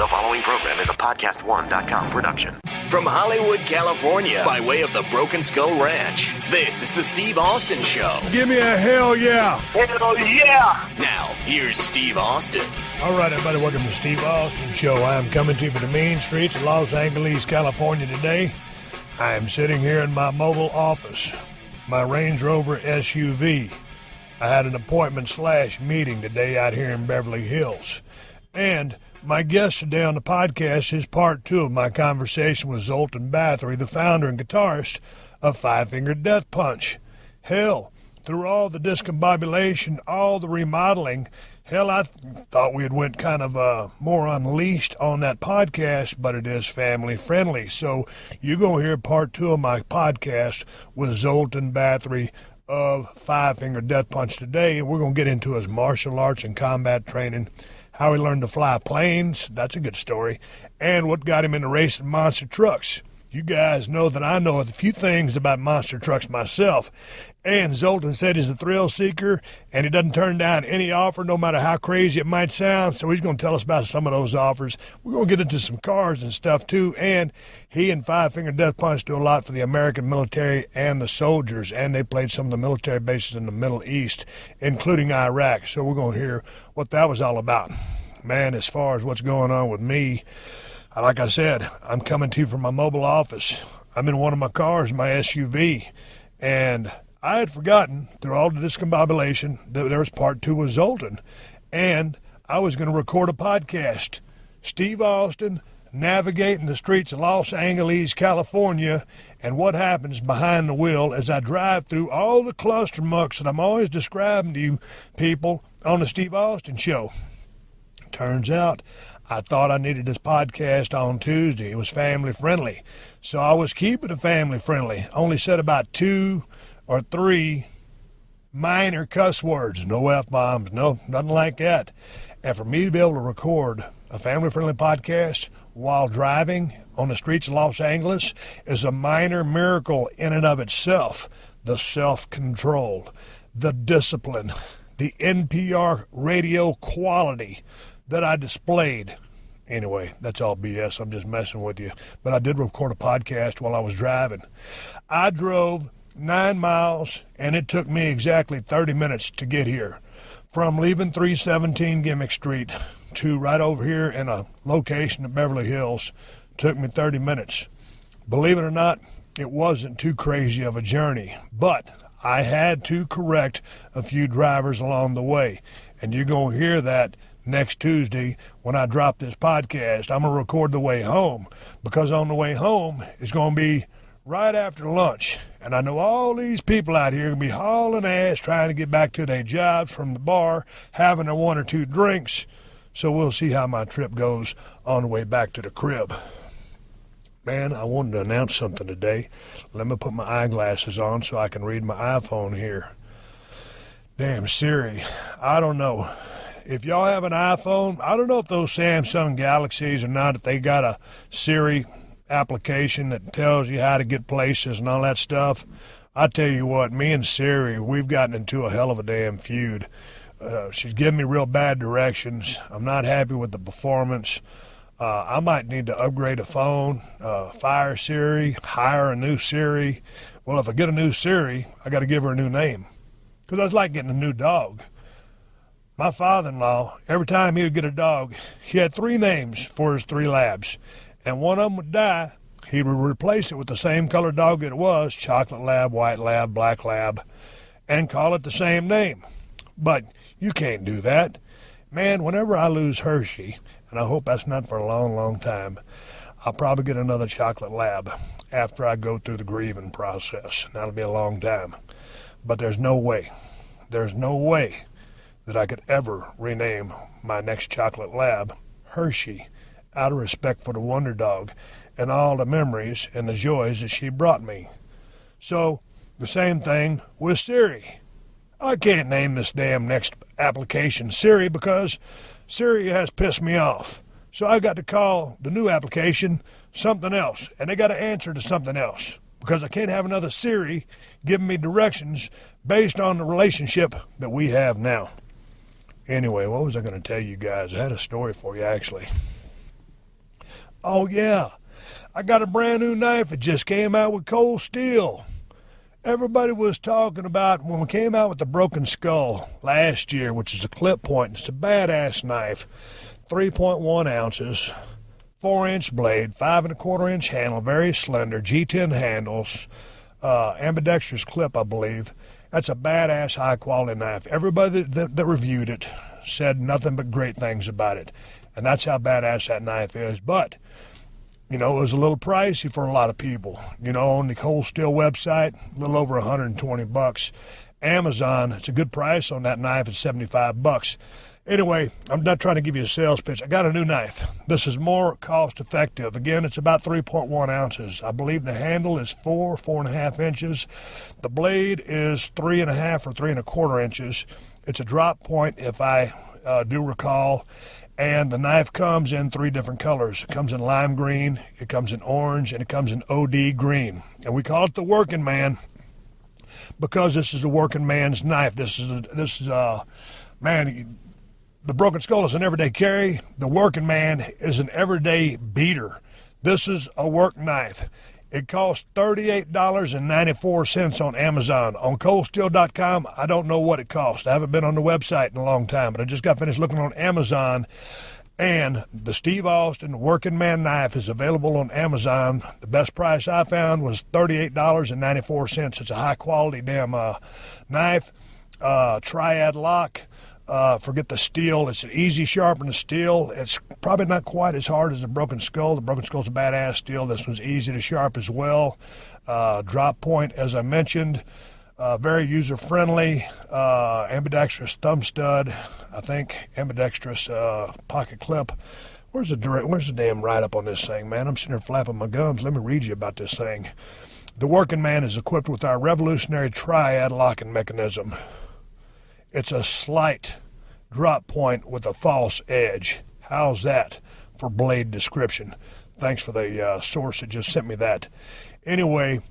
The following program is a podcast1.com production. From Hollywood, California, by way of the Broken Skull Ranch, this is the Steve Austin Show. Give me a hell yeah. Hell yeah. Now, here's Steve Austin. All right, everybody, welcome to the Steve Austin Show. I am coming to you from the main streets of Los Angeles, California today. I am sitting here in my mobile office, my Range Rover SUV. I had an appointment/meeting today out here in Beverly Hills. And my guest today on the podcast is part 2 of my conversation with Zoltan Bathory, the founder and guitarist of Five Finger Death Punch. Hell, through all the discombobulation, all the remodeling, hell, I thought we had went kind of more unleashed on that podcast, but it is family friendly. So you're going to hear part 2 of my podcast with Zoltan Bathory of Five Finger Death Punch today. We're going to get into his martial arts and combat training, how he learned to fly planes, that's a good story, and what got him into racing monster trucks. You guys know that I know a few things about monster trucks myself, and Zoltan said he's a thrill seeker, and he doesn't turn down any offer, no matter how crazy it might sound, so he's going to tell us about some of those offers. We're going to get into some cars and stuff, too, and he and Five Finger Death Punch do a lot for the American military and the soldiers, and they played some of the military bases in the Middle East, including Iraq, so we're going to hear what that was all about. Man, as far as what's going on with me, like I said, I'm coming to you from my mobile office. I'm in one of my cars, my SUV, and I had forgotten, through all the discombobulation, that there was part 2 with Zoltan, and I was going to record a podcast. Steve Austin navigating the streets of Los Angeles, California, and what happens behind the wheel as I drive through all the cluster mucks that I'm always describing to you people on the Steve Austin Show. Turns out, I thought I needed this podcast on Tuesday. It was family friendly. So I was keeping it family friendly. Only said about 2 or 3 minor cuss words. No F-bombs, no, nothing like that. And for me to be able to record a family friendly podcast while driving on the streets of Los Angeles is a minor miracle in and of itself. The self-control, the discipline, the NPR radio quality that I displayed. Anyway, that's all BS. I'm just messing with you. But I did record a podcast while I was driving. I drove 9 miles, and it took me exactly 30 minutes to get here. From leaving 317 Gimmick Street to right over here in a location at Beverly Hills took me 30 minutes. Believe it or not, it wasn't too crazy of a journey. But I had to correct a few drivers along the way. And you're going to hear that next Tuesday when I drop this podcast. I'm going to record the way home, because on the way home it's going to be right after lunch. And I know all these people out here are going to be hauling ass trying to get back to their jobs from the bar, having their 1 or 2 drinks. So we'll see how my trip goes on the way back to the crib. Man, I wanted to announce something today. Let me put my eyeglasses on so I can read my iPhone here. Damn Siri, I don't know. If y'all have an iPhone, I don't know if those Samsung Galaxies or not, if they got a Siri application that tells you how to get places and all that stuff. I tell you what, me and Siri, we've gotten into a hell of a damn feud. She's giving me real bad directions. I'm not happy with the performance. I might need to upgrade a phone, fire Siri, hire a new Siri. Well, if I get a new Siri, I got to give her a new name, because that's like getting a new dog. My father-in-law, every time he would get a dog, he had 3 names for his 3 labs. And one of them would die. He would replace it with the same color dog that it was, chocolate lab, white lab, black lab, and call it the same name. But you can't do that. Man, whenever I lose Hershey, and I hope that's not for a long, long time, I'll probably get another chocolate lab after I go through the grieving process. That'll be a long time. But there's no way that I could ever rename my next chocolate lab Hershey, out of respect for the Wonder Dog and all the memories and the joys that she brought me. So, the same thing with Siri. I can't name this damn next application Siri because Siri has pissed me off. So I got to call the new application something else, and they got to answer to something else, because I can't have another Siri giving me directions based on the relationship that we have now. Anyway, what was I going to tell you guys? I had a story for you, actually. Oh, yeah. I got a brand new knife. It just came out with cold steel. Everybody was talking about when we came out with the Broken Skull last year, which is a clip point. It's a badass knife. 3.1 ounces, 4-inch blade, 5 1/4 inch handle, very slender, G10 handles, ambidextrous clip, I believe. That's a badass, high-quality knife. Everybody that reviewed it said nothing but great things about it, and that's how badass that knife is. But, you know, it was a little pricey for a lot of people. You know, on the Cold Steel website, a little over $120. Amazon, it's a good price on that knife. It's $75. Anyway, I'm not trying to give you a sales pitch. I got a new knife. This is more cost effective. Again, it's about 3.1 ounces. I believe the handle is 4.5 inches. The blade is 3.5 or 3 1/4 inches. It's a drop point, if I do recall. And the knife comes in 3 different colors. It comes in lime green, it comes in orange, and it comes in OD green. And we call it the working man because this is a working man's knife. This is man. The Broken Skull is an everyday carry. The working man is an everyday beater. This is a work knife. It costs $38.94 on Amazon. On coldsteel.com, I don't know what it costs. I haven't been on the website in a long time, but I just got finished looking on Amazon. And the Steve Austin Working Man knife is available on Amazon. The best price I found was $38.94. It's a high-quality damn knife, triad lock. Forget the steel. It's an easy sharpened steel. It's probably not quite as hard as the Broken Skull. The Broken Skull's a badass steel. This one's easy to sharp as well. Drop point, as I mentioned, very user friendly. Ambidextrous thumb stud. I think ambidextrous pocket clip. Where's the damn write up on this thing, man? I'm sitting here flapping my gums. Let me read you about this thing. The Working Man is equipped with our revolutionary triad locking mechanism. It's a slight drop point with a false edge. How's that for blade description? Thanks for the source that just sent me that. Anyway,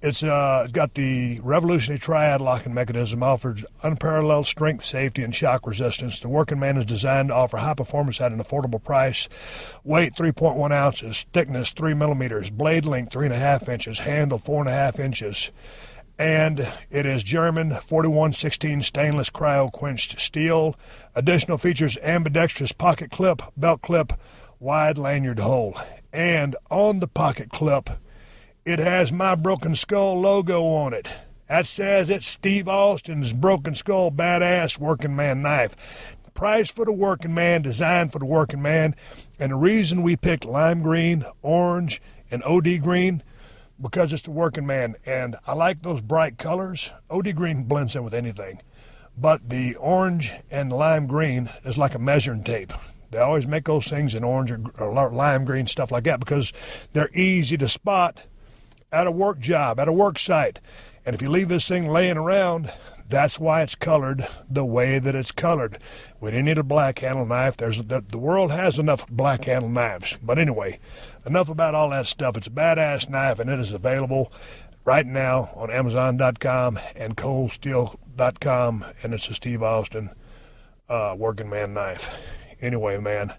it's got the revolutionary triad locking mechanism, offers unparalleled strength, safety, and shock resistance. The Working Man is designed to offer high performance at an affordable price. Weight 3.1 ounces, thickness 3 millimeters, blade length 3.5 inches, handle 4.5 inches. And it is German 4116 stainless cryo-quenched steel. Additional features: ambidextrous pocket clip, belt clip, wide lanyard hole. And on the pocket clip, it has my Broken Skull logo on it. That says it's Steve Austin's Broken Skull badass working man knife. Price for the working man, designed for the working man. And the reason we picked lime green, orange, and OD green, because it's the working man, and I like those bright colors. OD green blends in with anything, but the orange and the lime green is like a measuring tape. They always make those things in orange or lime green, stuff like that, because they're easy to spot at a work job, at a work site. And if you leave this thing laying around, that's why it's colored the way that it's colored. We didn't need a black handle knife. The world has enough black handle knives. But anyway, enough about all that stuff. It's a badass knife, and it is available right now on Amazon.com and coldsteel.com, and it's a Steve Austin working man knife. Anyway, man,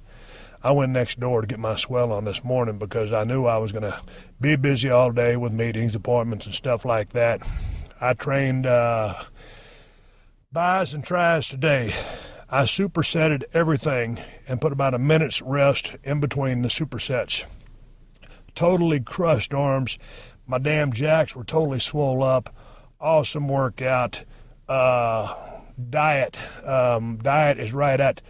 I went next door to get my swell on this morning because I knew I was going to be busy all day with meetings, appointments, and stuff like that. I trained buys and tries today. I supersetted everything and put about a minute's rest in between the supersets. Totally crushed arms. My damn jacks were totally swole up. Awesome workout. Diet is right at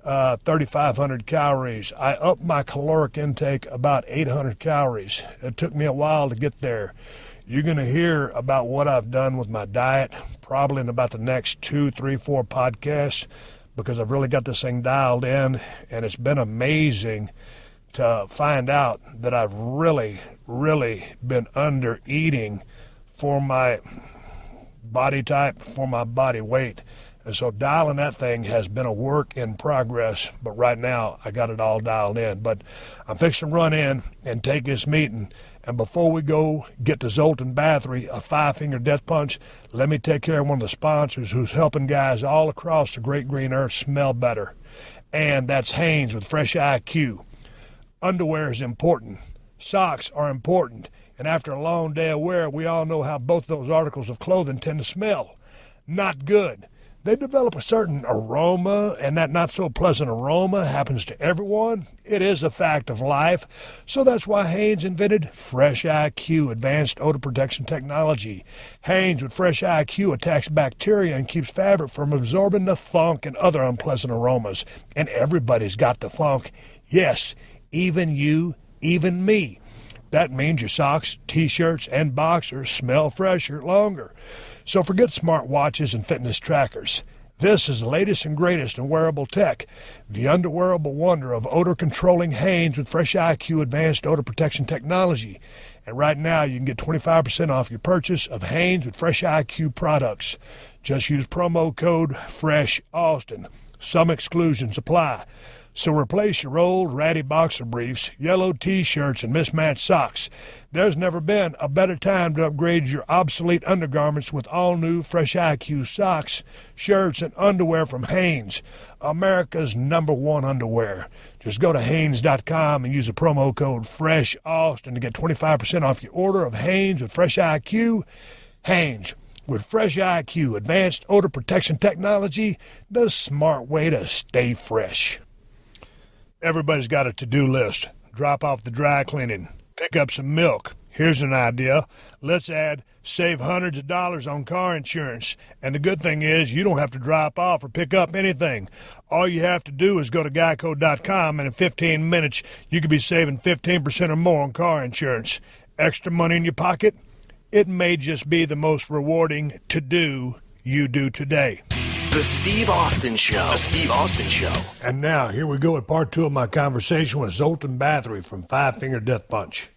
3,500 calories. I upped my caloric intake about 800 calories. It took me a while to get there. You're going to hear about what I've done with my diet probably in about the next 2, 3, 4 podcasts, because I've really got this thing dialed in, and it's been amazing to find out that I've really, really been under eating for my body type, for my body weight. And so dialing that thing has been a work in progress, but right now I got it all dialed in. But I'm fixing to run in and take this meeting. And before we go get to Zoltan Bathory, a 5-finger death punch, let me take care of one of the sponsors who's helping guys all across the great green earth smell better. And that's Hanes with Fresh IQ. Underwear is important. Socks are important. And after a long day of wear, we all know how both those articles of clothing tend to smell. Not good. They develop a certain aroma, and that not so pleasant aroma happens to everyone. It is a fact of life. So that's why Hanes invented Fresh IQ, advanced odor protection technology. Hanes with Fresh IQ attacks bacteria and keeps fabric from absorbing the funk and other unpleasant aromas. And everybody's got the funk. Yes, even you, even me. That means your socks, t-shirts, and boxers smell fresher longer. So forget smartwatches and fitness trackers. This is the latest and greatest in wearable tech. The underwearable wonder of odor-controlling Hanes with Fresh IQ advanced odor protection technology. And right now you can get 25% off your purchase of Hanes with Fresh IQ products. Just use promo code FRESHAUSTIN. Some exclusions apply. So replace your old ratty boxer briefs, yellow t-shirts, and mismatched socks. There's never been a better time to upgrade your obsolete undergarments with all-new Fresh IQ socks, shirts, and underwear from Hanes, America's #1 underwear. Just go to Hanes.com and use the promo code FRESHAUSTIN to get 25% off your order of Hanes with Fresh IQ. Hanes with Fresh IQ advanced odor protection technology, the smart way to stay fresh. Everybody's got a to-do list. Drop off the dry cleaning. Pick up some milk. Here's an idea. Let's save hundreds of dollars on car insurance. And the good thing is you don't have to drop off or pick up anything. All you have to do is go to Geico.com, and in 15 minutes you could be saving 15% or more on car insurance. Extra money in your pocket? It may just be the most rewarding to-do you do today. The Steve Austin Show. The Steve Austin Show. And now, here we go with part 2 of my conversation with Zoltan Bathory from Five Finger Death Punch.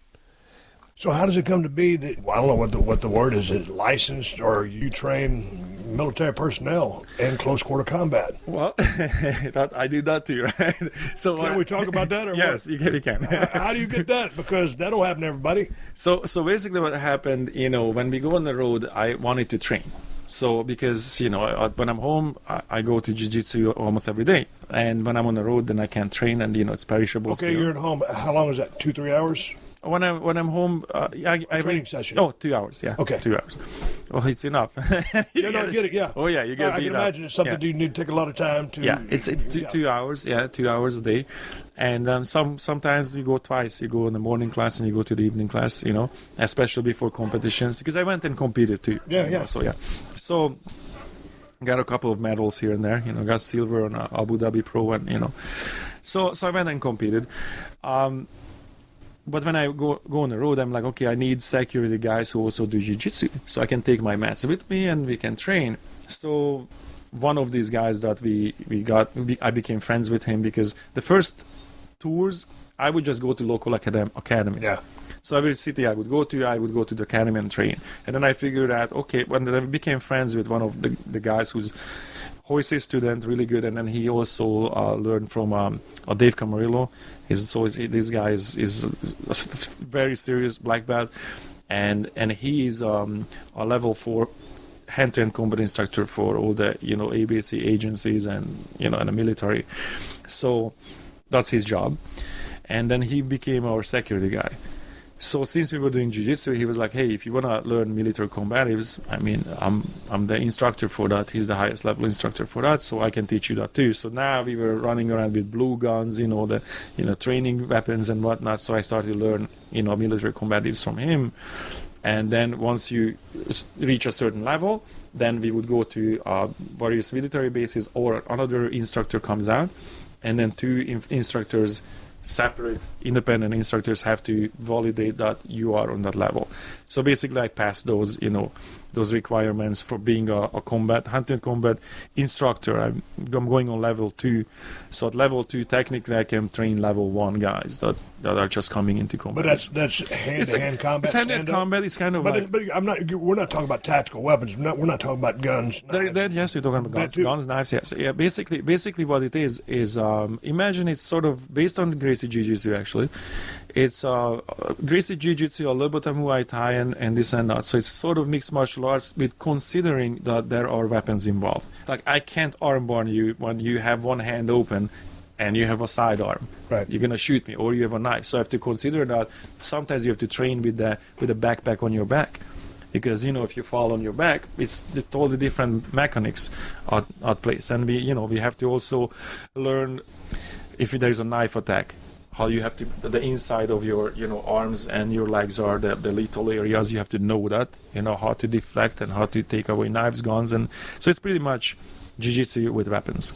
So how does it come to be that, well, I don't know what the word is licensed, or you train military personnel in close quarter combat? Well, I do that too, right? So can we talk about that? Or yes, what? you can. How do you get that? Because that'll happen to everybody. So basically what happened, when we go on the road, I wanted to train. So because, when I'm home, I go to jiu-jitsu almost every day. And when I'm on the road, then I can't train, and, it's perishable. Okay, you're at home. How long is that? 2-3 hours? When I'm home, I training session. Oh, 2 hours, yeah. Okay. 2 hours. Oh, it's enough. I get it, yeah. Oh, yeah, you get I can imagine it's something you need to take a lot of time to... Yeah, it's 2 hours, 2 hours a day. And sometimes you go twice. You go in the morning class and you go to the evening class, especially before competitions. Because I went and competed too. Yeah. So got a couple of medals here and there. Got silver on Abu Dhabi Pro, and So I went and competed. But when I go on the road, I'm like, okay, I need security guys who also do jiu-jitsu, so I can take my mats with me and we can train. So one of these guys that I became friends with him, because the first tours, I would just go to local academies. Yeah. So every city I would go to the academy and train. And then I figured out, okay, when I became friends with one of the guys who's Hoisei student, really good, and then he also learned from Dave Camarillo. This guy is a very serious black belt, and he is a level 4 hand-to-hand combat instructor for all the ABC agencies and and the military. So that's his job, and then he became our security guy. So since we were doing jiu-jitsu, he was like, hey, if you want to learn military combat, I'm the instructor for that. He's the highest level instructor for that, so I can teach you that too. So now we were running around with blue guns, the training weapons and whatnot. So I started to learn, military combatives from him. And then once you reach a certain level, then we would go to various military bases, or another instructor comes out, and then 2 instructors, separate independent instructors, have to validate that you are on that level. So basically I passed those those requirements for being a hunting combat instructor. I'm going on level 2. So at level 2 technically I can train level 1 guys that are just coming into combat. But that's hand-to-hand combat. It's hand-to-hand combat. It's kind of we're not talking about tactical weapons. We're not talking about guns. Yes, we're talking about guns, knives. Yes, yeah. Basically, what it is imagine it's sort of based on Gracie Jiu-Jitsu. Actually, it's Gracie Jiu-Jitsu, a little bit of Muay Thai, and this and that. So it's sort of mixed martial arts, with considering that there are weapons involved. Like I can't armbar you when you have one hand open and you have a sidearm. Right. You're gonna shoot me, or you have a knife. So I have to consider that. Sometimes you have to train with the backpack on your back, because if you fall on your back, it's all the different mechanics at place. And we have to also learn if there is a knife attack, how you have to, the inside of your arms and your legs are the lethal areas. You have to know that, how to deflect and how to take away knives, guns, and so it's pretty much jiu-jitsu with weapons.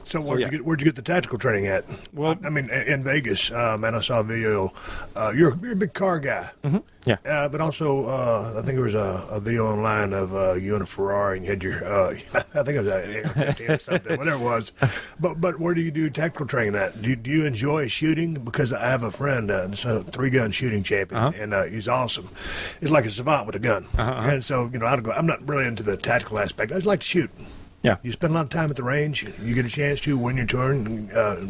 So where'd you get the tactical training at? Well, I mean, in Vegas, and I saw a video. You're a big car guy. Mm-hmm. Yeah. But also, I think there was a video online of you in a Ferrari, and you had your, I think it was an AR-15 or something, whatever it was. But where do you do tactical training at? Do you enjoy shooting? Because I have a friend, it's a 3-gun shooting champion, and he's awesome. He's like a savant with a gun. And so, I'm not really into the tactical aspect. I just like to shoot. Yeah. You spend a lot of time at the range. You get a chance to, when your turn, go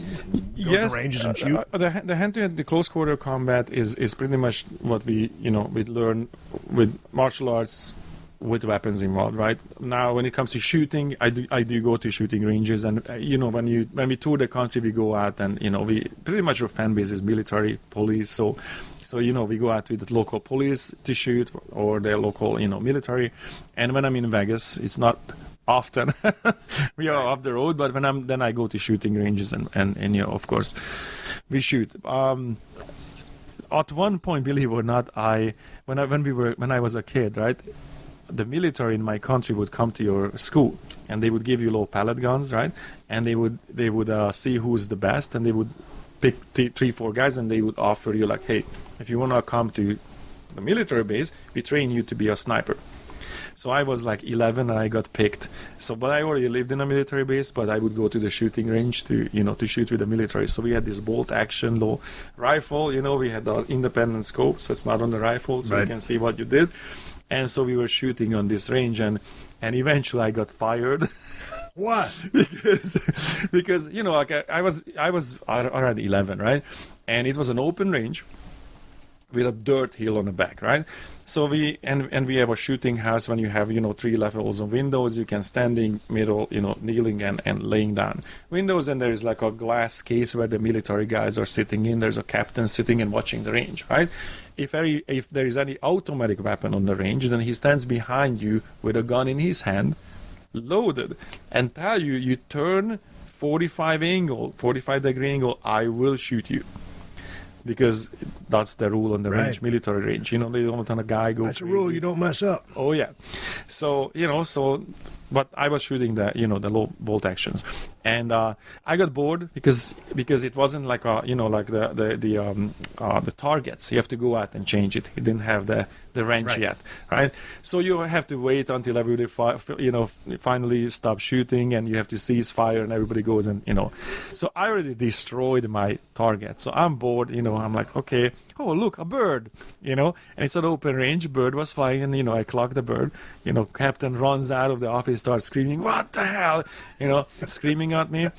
to ranges and shoot. The hand-to-hand, the close quarter combat is pretty much what we learn with martial arts with weapons involved, right? Now, when it comes to shooting, I do go to shooting ranges, and when we tour the country, we go out and we pretty much our fan base is military, police, so we go out with the local police to shoot, or the local military. And when I'm in Vegas, it's not often we are off the road, but then I go to shooting ranges and of course we shoot. At one point, believe it or not, when I was a kid, right, the military in my country would come to your school and they would give you low pellet guns, right, and they would see who's the best, and they would pick 3-4 guys, and they would offer you like, hey, if you want to come to the military base, we train you to be a sniper. So I was like 11 and I got picked. But I already lived in a military base, but I would go to the shooting range to shoot with the military. So we had this bolt action low rifle, we had the independent scope, so it's not on the rifle, so you can see what you did. And so we were shooting on this range, and eventually I got fired. Why? because I was already 11, right? And it was an open range with a dirt hill on the back, right? So we have a shooting house. When you have 3 levels of windows, you can standing, middle, kneeling and laying down windows, and there is like a glass case where the military guys are sitting in. There's a captain sitting and watching the range, right? If there is any automatic weapon on the range, then he stands behind you with a gun in his hand, loaded, and tell you turn 45-degree angle, I will shoot you. Because that's the rule on the range, military range. They don't want a guy go. That's crazy. a rule. You don't mess up. Oh yeah. So but I was shooting the the low bolt actions, and I got bored because it wasn't like like the targets. You have to go out and change it. It didn't have the range yet, right? So you have to wait until everybody finally stops shooting, and you have to cease fire, and everybody goes and So I already destroyed my target. So I'm bored. I'm like, okay, oh look, a bird, and it's an open range. Bird was flying, and I clocked the bird. Captain runs out of the office, starts screaming, what the hell, screaming at me.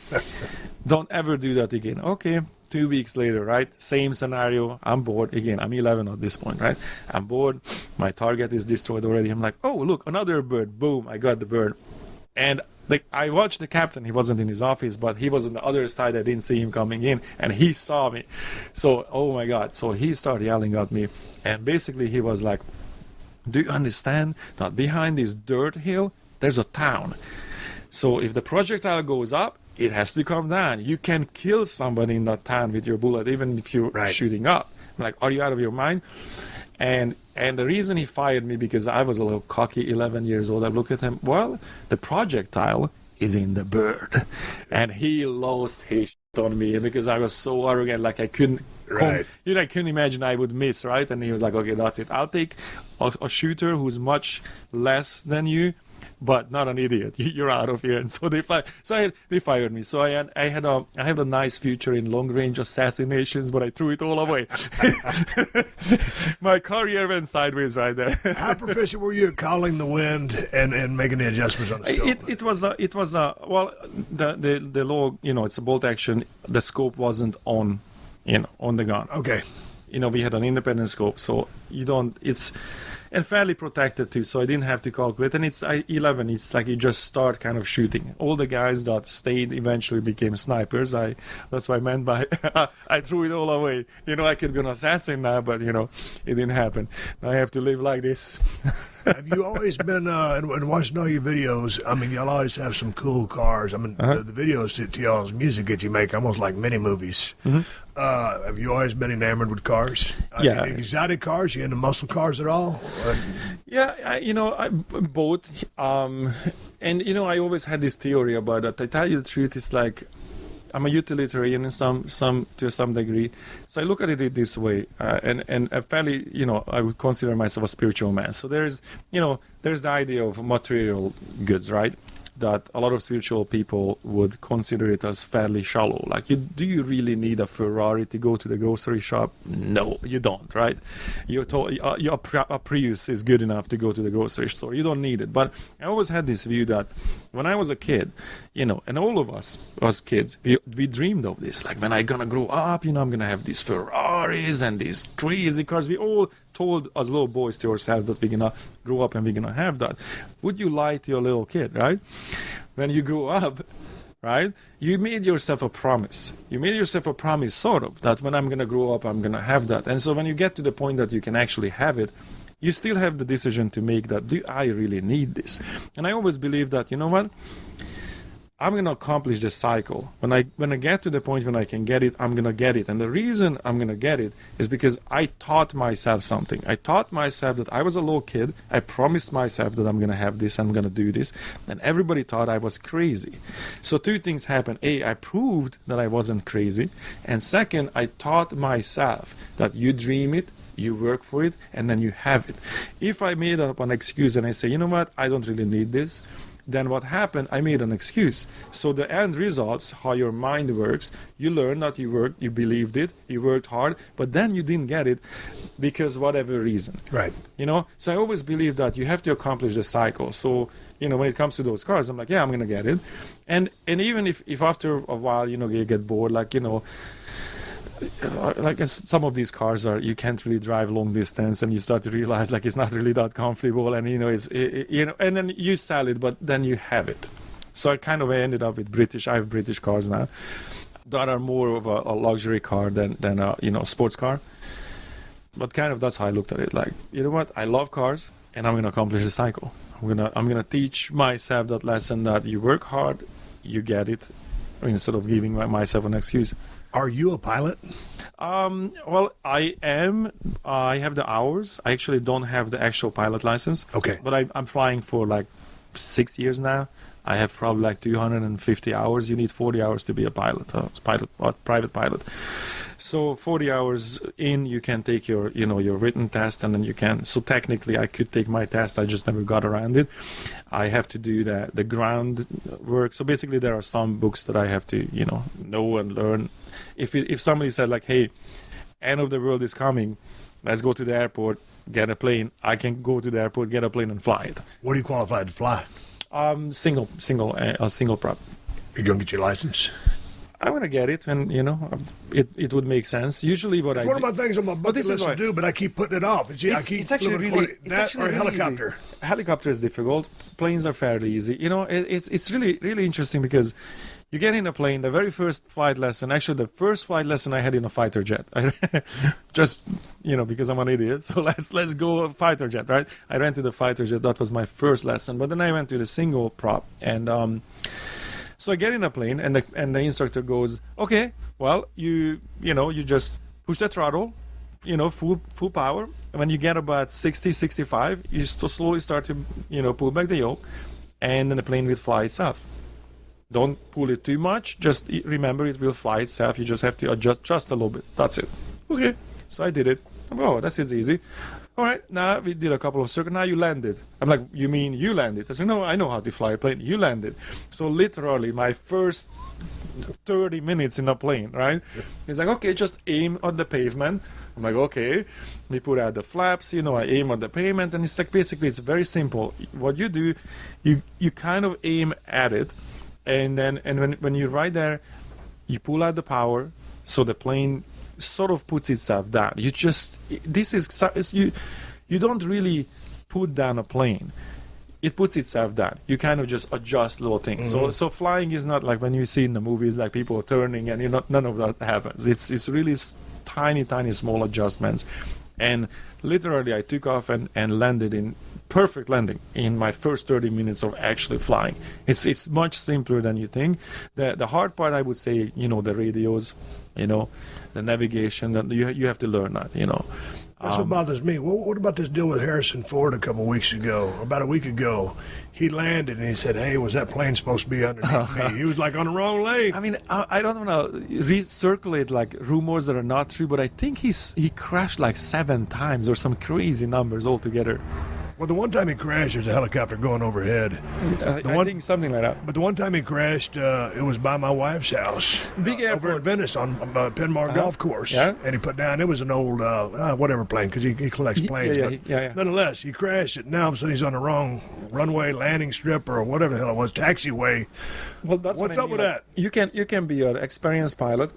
Don't ever do that again. Okay. 2 weeks later, right? Same scenario. I'm bored again. I'm 11 at this point, right? I'm bored. My target is destroyed already. I'm like, oh look, another bird. Boom! I got the bird. And I watched the captain. He wasn't in his office, but he was on the other side. I didn't see him coming in, and he saw me. So, oh my God! So he started yelling at me, and basically he was like, "Do you understand that behind this dirt hill there's a town? So if the projectile goes up, it has to come down. You can kill somebody in that town with your bullet, even if you're shooting up." I'm like, are you out of your mind? And the reason he fired me, because I was a little cocky, 11 years old. I look at him, well, the projectile is in the bird. And he lost his shit on me because I was so arrogant, like I couldn't I couldn't imagine I would miss, right? And he was like, okay, that's it. I'll take a shooter who's much less than you, but not an idiot. You're out of here. And so they fired me. So I had a nice future in long range assassinations, but I threw it all away. My career went sideways right there. How proficient were you at calling the wind and making the adjustments on the scope? It was well, the law, it's a bolt action. The scope wasn't on the gun. Okay. We had an independent scope, so you don't. It's and fairly protected too, so I didn't have to calculate. And it's 11. It's like you just start kind of shooting. All the guys that stayed eventually became snipers. That's what I meant by I threw it all away. I could be an assassin now, but it didn't happen. I have to live like this. Have you always been, and watching all your videos, I mean, y'all always have some cool cars. I mean, the videos to y'all's music that you make, almost like mini movies. Have you always been enamored with cars? Yeah. Exotic cars? You into muscle cars at all? Yeah, I both. And, I always had this theory about that. I tell you the truth, it's like, I'm a utilitarian in to some degree, so I look at it this way, and I fairly, I would consider myself a spiritual man. So there's the idea of material goods, right? That a lot of spiritual people would consider it as fairly shallow. Like, do you really need a Ferrari to go to the grocery shop? No, you don't, right? A Prius is good enough to go to the grocery store. You don't need it. But I always had this view that when I was a kid, and all of us as kids, we dreamed of this. Like, when I'm gonna grow up, I'm gonna have these Ferraris and these crazy cars. We all told as little boys to ourselves that we're gonna grow up and we're gonna have that. Would you lie to your little kid, right? When you grew up, right, you made yourself a promise. You made yourself a promise, sort of, that when I'm gonna grow up, I'm gonna have that. And so when you get to the point that you can actually have it, you still have the decision to make that, do I really need this? And I always believe that, you know what? I'm going to accomplish this cycle. When I get to the point when I can get it, I'm going to get it. And the reason I'm going to get it is because I taught myself something. I taught myself that I was a little kid. I promised myself that I'm going to have this, I'm going to do this. And everybody thought I was crazy. So two things happened. A, I proved that I wasn't crazy. And second, I taught myself that you dream it, you work for it, and then you have it. If I made up an excuse and I say, you know what, I don't really need this, then what happened, I made an excuse. So the end results, how your mind works, you learn that you worked, you believed it, you worked hard, but then you didn't get it because whatever reason. Right. So I always believe that you have to accomplish the cycle. So, when it comes to those cars, I'm like, yeah, I'm going to get it. And even if after a while, you get bored, like some of these cars you can't really drive long distance, and you start to realize like it's not really that comfortable, and and then you sell it, but then you have it. So I ended up with I have British cars now that are more of a luxury car than a sports car. But that's how I looked at it. Like, you know what? I love cars, and I'm gonna accomplish the cycle. I'm gonna teach myself that lesson that you work hard, you get it, instead of giving myself an excuse. Are you a pilot? Well, I am. I have the hours. I actually don't have the actual pilot license. Okay. But I'm flying for like 6 years now. I have probably like 250 hours. You need 40 hours to be a pilot, private pilot. So 40 hours in, you can take your written test, and then you can. So technically, I could take my test. I just never got around it. I have to do the ground work. So basically, there are some books that I have to know and learn. If somebody said like, "Hey, end of the world is coming, let's go to the airport, get a plane," I can go to the airport, get a plane, and fly it. What are you qualified to fly? Single prop. You gonna get your license? I'm gonna get it when it would make sense. Usually, it's one of my things on my bucket list to do, but I keep putting it off. It's actually really helicopter. Easy. Helicopter is difficult. Planes are fairly easy. It's really really interesting because you get in a plane. The very first flight lesson, actually the first flight lesson I had in a fighter jet. Just because I'm an idiot. So let's go fighter jet, right? I rented a fighter jet. That was my first lesson. But then I went to the single prop, and so I get in a plane, and the instructor goes, "Okay, well, you just push the throttle, full power. And when you get about 60, 65, you slowly start to, pull back the yoke, and then the plane will fly itself. Don't pull it too much. Just remember, it will fly itself. You just have to adjust just a little bit. That's it." Okay, so I did it. Oh, this is easy. All right, now we did a couple of circles. Now you landed. I'm like, "You mean you landed?" I said, "No, I know how to fly a plane. You landed." So literally, my first 30 minutes in a plane, right? He's like, "Okay, just aim at the pavement." I'm like, "Okay." We put out the flaps, I aim at the pavement, and it's like basically it's very simple. What you do, you kind of aim at it, and then when you're right there, you pull out the power, so the plane sort of puts itself down. You don't really put down a plane. It puts itself down. You kind of just adjust little things. So flying is not like when you see in the movies, like people turning and none of that happens. It's really tiny small adjustments. And literally I took off and landed in perfect landing in my first 30 minutes of actually flying. It's much simpler than you think. The hard part, I would say, the radios, the navigation, that you have to learn that, That's what bothers me. What about this deal with Harrison Ford about a week ago? He landed and he said, "Hey, was that plane supposed to be underneath me?" He was like on the wrong lane. I mean, I don't want to recirculate like rumors that are not true, but I think he crashed like 7 times or some crazy numbers altogether. Well, the one time he crashed, there's a helicopter going overhead. I think something like that. But the one time he crashed, it was by my wife's house. Big airport. Over at Venice on Penmar Golf Course. Yeah. And he put down, it was an old, whatever plane, because he collects planes. Yeah. Nonetheless, he crashed it. Now all of a sudden he's on the wrong runway, landing strip, or whatever the hell it was, taxiway. Well, that's what's up with that? You can be an experienced pilot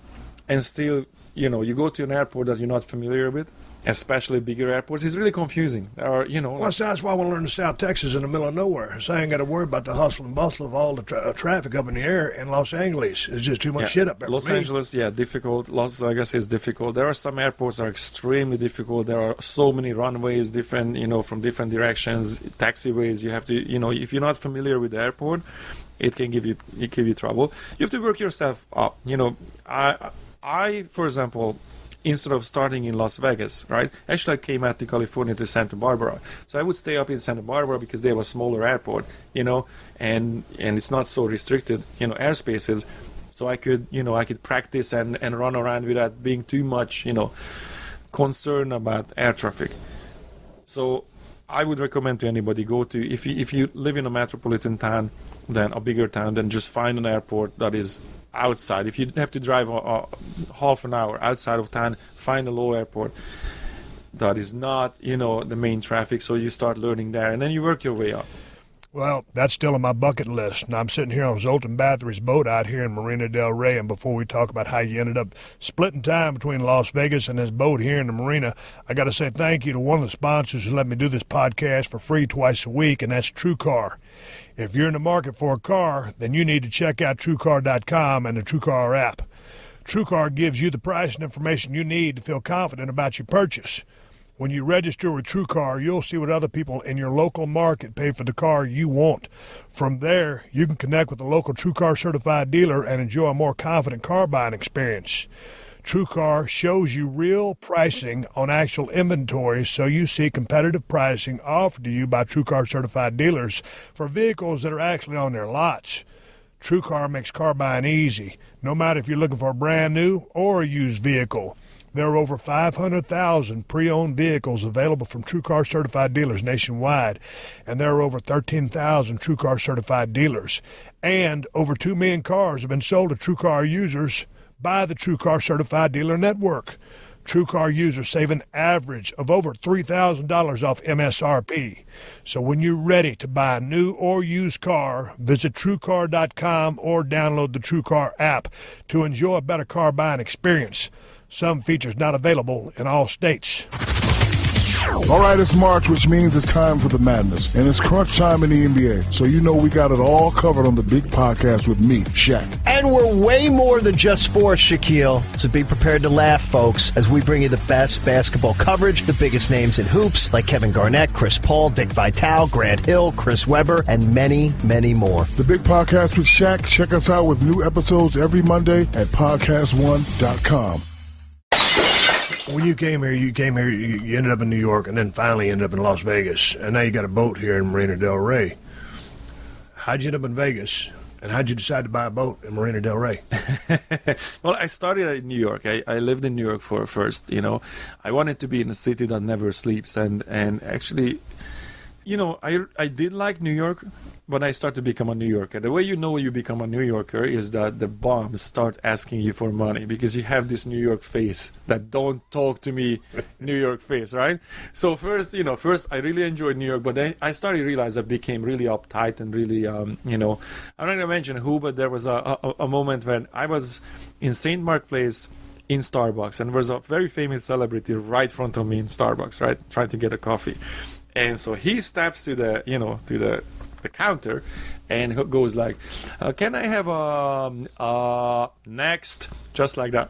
and still, you go to an airport that you're not familiar with, especially bigger airports. It's really confusing. Or, Well, that's why I want to learn to South Texas in the middle of nowhere. So I ain't got to worry about the hustle and bustle of all the traffic up in the air in Los Angeles. It's just too much shit up there. Los Angeles, difficult. Las Vegas is difficult. There are some airports that are extremely difficult. There are so many runways, different, from different directions, taxiways. You have to, if you're not familiar with the airport, it can give you trouble. You have to work yourself up. I, for example, instead of starting in Las Vegas, right? Actually, I came out to California to Santa Barbara. So I would stay up in Santa Barbara because they have a smaller airport, and it's not so restricted, airspaces. So I could practice and run around without being too much, concerned about air traffic. So I would recommend to anybody if you live in a metropolitan town, then a bigger town, then just find an airport that is outside. If you have to drive a half an hour outside of town, find a low airport that is not, the main traffic, so you start learning there, and then you work your way up. Well, that's still on my bucket list. Now, I'm sitting here on Zoltan Bathory's boat out here in Marina del Rey, and before we talk about how you ended up splitting time between Las Vegas and this boat here in the marina, I got to say thank you to one of the sponsors who let me do this podcast for free twice a week, and that's TrueCar. If you're in the market for a car, then you need to check out TrueCar.com and the TrueCar app. TrueCar gives you the price and information you need to feel confident about your purchase. When you register with TrueCar, you'll see what other people in your local market pay for the car you want. From there, you can connect with a local TrueCar certified dealer and enjoy a more confident car buying experience. TrueCar shows you real pricing on actual inventory, so you see competitive pricing offered to you by TrueCar certified dealers for vehicles that are actually on their lots. TrueCar makes car buying easy, no matter if you're looking for a brand new or a used vehicle. There are over 500,000 pre-owned vehicles available from TrueCar certified dealers nationwide, and there are over 13,000 TrueCar certified dealers. And over 2 million cars have been sold to TrueCar users by the TrueCar certified dealer network. TrueCar users save an average of over $3,000 off MSRP. So when you're ready to buy a new or used car, visit TrueCar.com or download the TrueCar app to enjoy a better car buying experience. Some features not available in all states. All right, it's March, which means it's time for the madness. And it's crunch time in the NBA. So we got it all covered on the big podcast with me, Shaq. And we're way more than just sports, Shaquille. So be prepared to laugh, folks, as we bring you the best basketball coverage, the biggest names in hoops, like Kevin Garnett, Chris Paul, Dick Vitale, Grant Hill, Chris Webber, and many, many more. The big podcast with Shaq. Check us out with new episodes every Monday at podcast1.com. When you came here, you ended up in New York and then finally ended up in Las Vegas. And now you got a boat here in Marina del Rey. How'd you end up in Vegas? And how'd you decide to buy a boat in Marina del Rey? Well, I started in New York. I lived in New York first. I wanted to be in a city that never sleeps. And actually, I did like New York, but I started to become a New Yorker. The way you become a New Yorker is that the bums start asking you for money because you have this New York face that don't talk to me New York face, right? So first I really enjoyed New York, but then I started to realize I became really uptight and really, I'm not going to mention who, but there was a moment when I was in St. Mark Place in Starbucks, and there was a very famous celebrity right in front of me in Starbucks, right, trying to get a coffee. And so he steps to the counter and goes like, can I have next, just like that.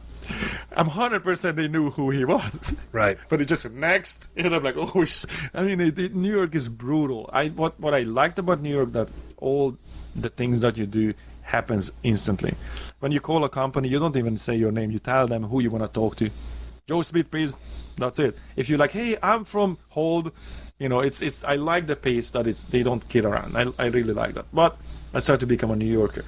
I'm 100% they knew who he was. Right. But it just next, and I'm like, oh, I mean, New York is brutal. What I liked about New York, that all the things that you do happens instantly. When you call a company, you don't even say your name. You tell them who you want to talk to. Joe Smith, please. That's it. If you're like, hey, I'm from Hold, it's. I like the pace that they don't kid around. I really like that. But I started to become a New Yorker.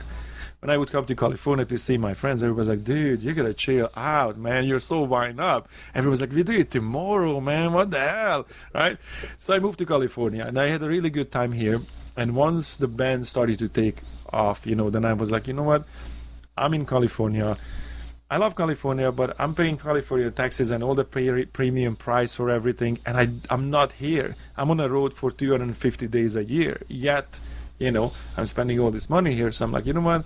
When I would come to California to see my friends, everybody's like, dude, you gotta chill out, man. You're so wind up. Everyone's like, we do it tomorrow, man. What the hell? Right? So I moved to California, and I had a really good time here. And once the band started to take off, then I was like, you know what? I'm in California. I love California, but I'm paying California taxes and all the premium price for everything, and I'm not here. I'm on the road for 250 days a year. Yet, I'm spending all this money here. So I'm like, you know what?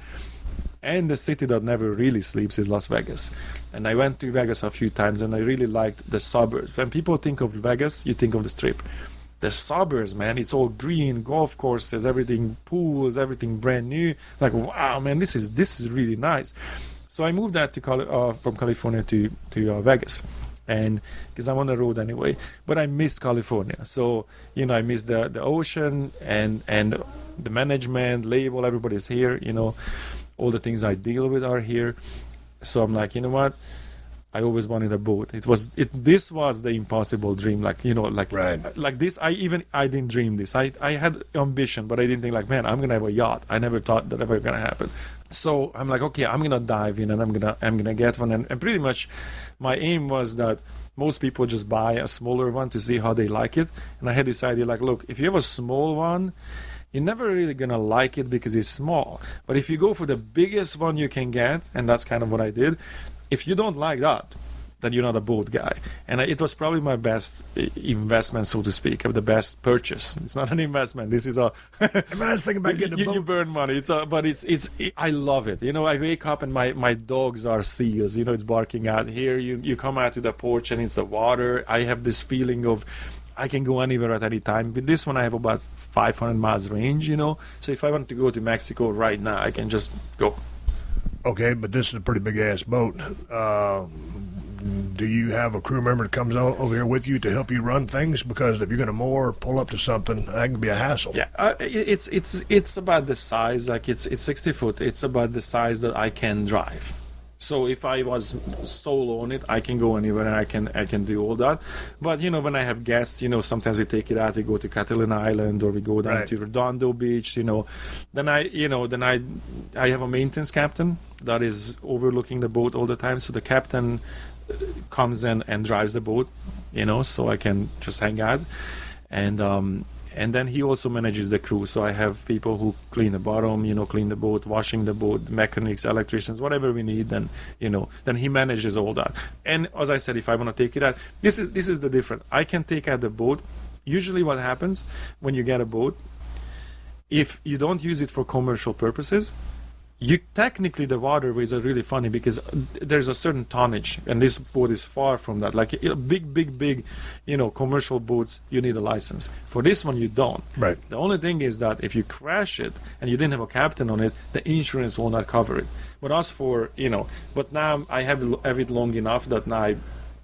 And the city that never really sleeps is Las Vegas. And I went to Vegas a few times, and I really liked the suburbs. When people think of Vegas, you think of the Strip. The suburbs, man, it's all green, golf courses, everything, pools, everything brand new. Like, wow, man, this is really nice. So I moved that from California to Vegas, and because I'm on the road anyway. But I missed California, so I missed the ocean and the management, label. Everybody's here, all the things I deal with are here. So I'm like, you know what? I always wanted a boat. This was the impossible dream, right. Like this. I didn't dream this. I had ambition, but I didn't think like, man, I'm gonna have a yacht. I never thought that ever gonna happen. So I'm like, okay, I'm gonna dive in and I'm gonna get one. And pretty much, my aim was that most people just buy a smaller one to see how they like it. And I had this idea, like, look, if you have a small one, you're never really gonna like it because it's small. But if you go for the biggest one you can get, and that's kind of what I did. If you don't like that, then you're not a boat guy. And it was probably my best investment, so to speak, of the best purchase. It's not an investment. This is a. I was thinking about getting a boat. You burn money. I love it. I wake up and my dogs are seals. It's barking out. Here you come out to the porch and it's the water. I have this feeling of I can go anywhere at any time. With this one, I have about 500 miles range. So if I want to go to Mexico right now, I can just go. Okay, but this is a pretty big-ass boat. Do you have a crew member that comes over here with you to help you run things? Because if you're going to moor or pull up to something, that can be a hassle. Yeah, it's about the size. Like it's 60 foot. It's about the size that I can drive. So if I was solo on it, I can go anywhere and I can do all that. But when I have guests, sometimes we take it out. We go to Catalina Island or we go down to Redondo Beach. Then I have a maintenance captain that is overlooking the boat all the time. So the captain comes in and drives the boat, so I can just hang out. And then he also manages the crew. So I have people who clean the bottom, clean the boat, washing the boat, mechanics, electricians, whatever we need. Then he manages all that. And as I said, if I want to take it out, this is the difference. I can take out the boat. Usually what happens when you get a boat, if you don't use it for commercial purposes, technically the waterways are really funny because there's a certain tonnage, and this boat is far from that. Like big, commercial boats, you need a license. For this one, you don't. Right. The only thing is that if you crash it and you didn't have a captain on it, the insurance will not cover it. But as for but now I have it long enough that now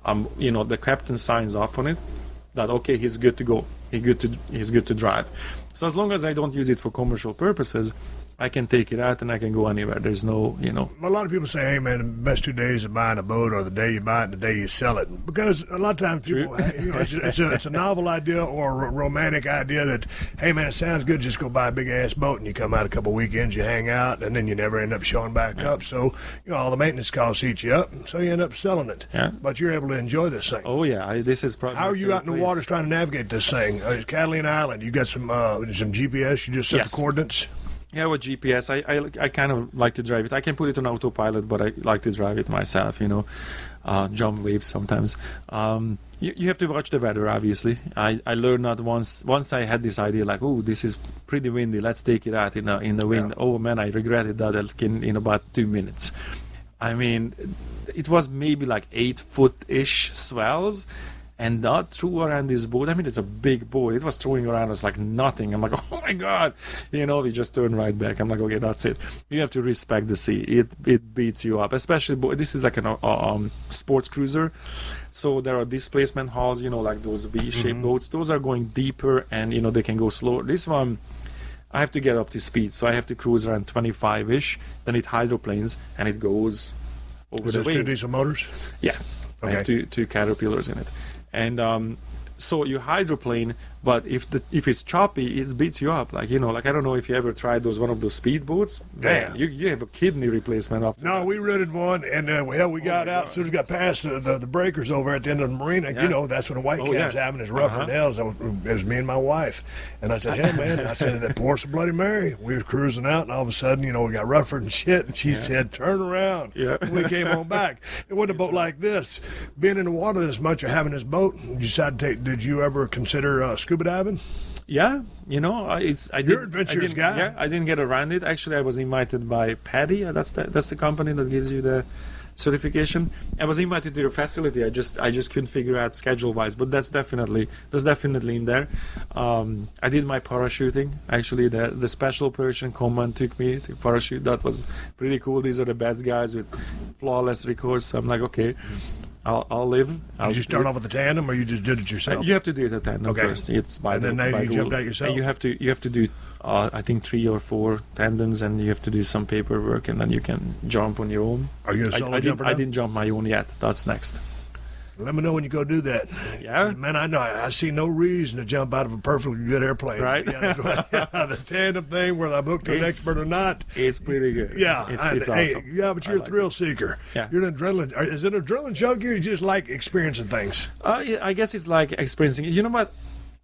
the captain signs off on it. That okay, he's good to go. He's good to drive. So as long as I don't use it for commercial purposes, I can take it out and I can go anywhere. There's no, A lot of people say, hey, man, the best 2 days of buying a boat are the day you buy it and the day you sell it. Because a lot of times people, it's a novel idea or a romantic idea that, hey, man, it sounds good, just go buy a big-ass boat and you come out a couple weekends, you hang out, and then you never end up showing back up. So, all the maintenance costs eat you up, so you end up selling it. Yeah. But you're able to enjoy this thing. Oh, yeah. This is probably How are you out in the waters trying to navigate this thing? Catalina Island, you got some GPS, you just set the coordinates? Yeah, with GPS, I kind of like to drive it. I can put it on autopilot, but I like to drive it myself, jump waves sometimes. You have to watch the weather, obviously. I learned that once I had this idea, like, oh, this is pretty windy, let's take it out in the wind. Yeah. Oh, man, I regretted that in about 2 minutes. I mean, it was maybe like 8-foot-ish swells, and that threw around this boat. I mean, it's a big boat. It was throwing around us like nothing. I'm like, oh my God. We just turned right back. I'm like, okay, that's it. You have to respect the sea. It beats you up. Especially, this is like a sports cruiser. So there are displacement hulls, like those V-shaped boats. Those are going deeper and, they can go slower. This one, I have to get up to speed. So I have to cruise around 25-ish. Then it hydroplanes and it goes over the waves. 2 diesel motors? Yeah. Okay. I have two Caterpillars in it. And so you hydroplane, but if it's choppy, it beats you up. Like, I don't know if you ever tried one of those speedboats. Yeah. Man, you have a kidney replacement up. No, we rented one, and we got out as soon as we got past the breakers over at the end of the marina. Yeah. That's when the white Oh, caps yeah. having his rougher than hells. It was me and my wife. And I said, hey, man, that pour us a Bloody Mary. We were cruising out, and all of a sudden, we got rougher and shit. And she said, turn around. Yeah. And we came on back. It wasn't a boat like this. Being in the water this much or having this boat, you decided to did you ever consider scuba diving? Yeah, you're an adventurous guy. Yeah, I didn't get around it. Actually, I was invited by Paddy. That's the company that gives you the certification. I was invited to your facility. I just couldn't figure out schedule wise, but that's definitely in there. I did my parachuting. Actually, the special Persian command took me to parachute. That was pretty cool. These are the best guys with flawless records. So I'm like, okay, I'll live. Did you start off with the tandem, or you just did it yourself? You have to do it at tandem first. It's by and then by you rule. jumped out yourself. And you have to do I think 3 or 4 tandems, and you have to do some paperwork, and then you can jump on your own. Are you a solo jumper now? I didn't jump my own yet. That's next. Let me know when you go do that. Yeah? Man, I know. I see no reason to jump out of a perfectly good airplane. Right? The tandem thing, whether I'm hooked to an expert or not. It's pretty good. Yeah. It's awesome. Yeah, but you're a thrill seeker. Yeah. You're an adrenaline. Is it an adrenaline junkie, or you just like experiencing things? Yeah, I guess it's like experiencing. You know what?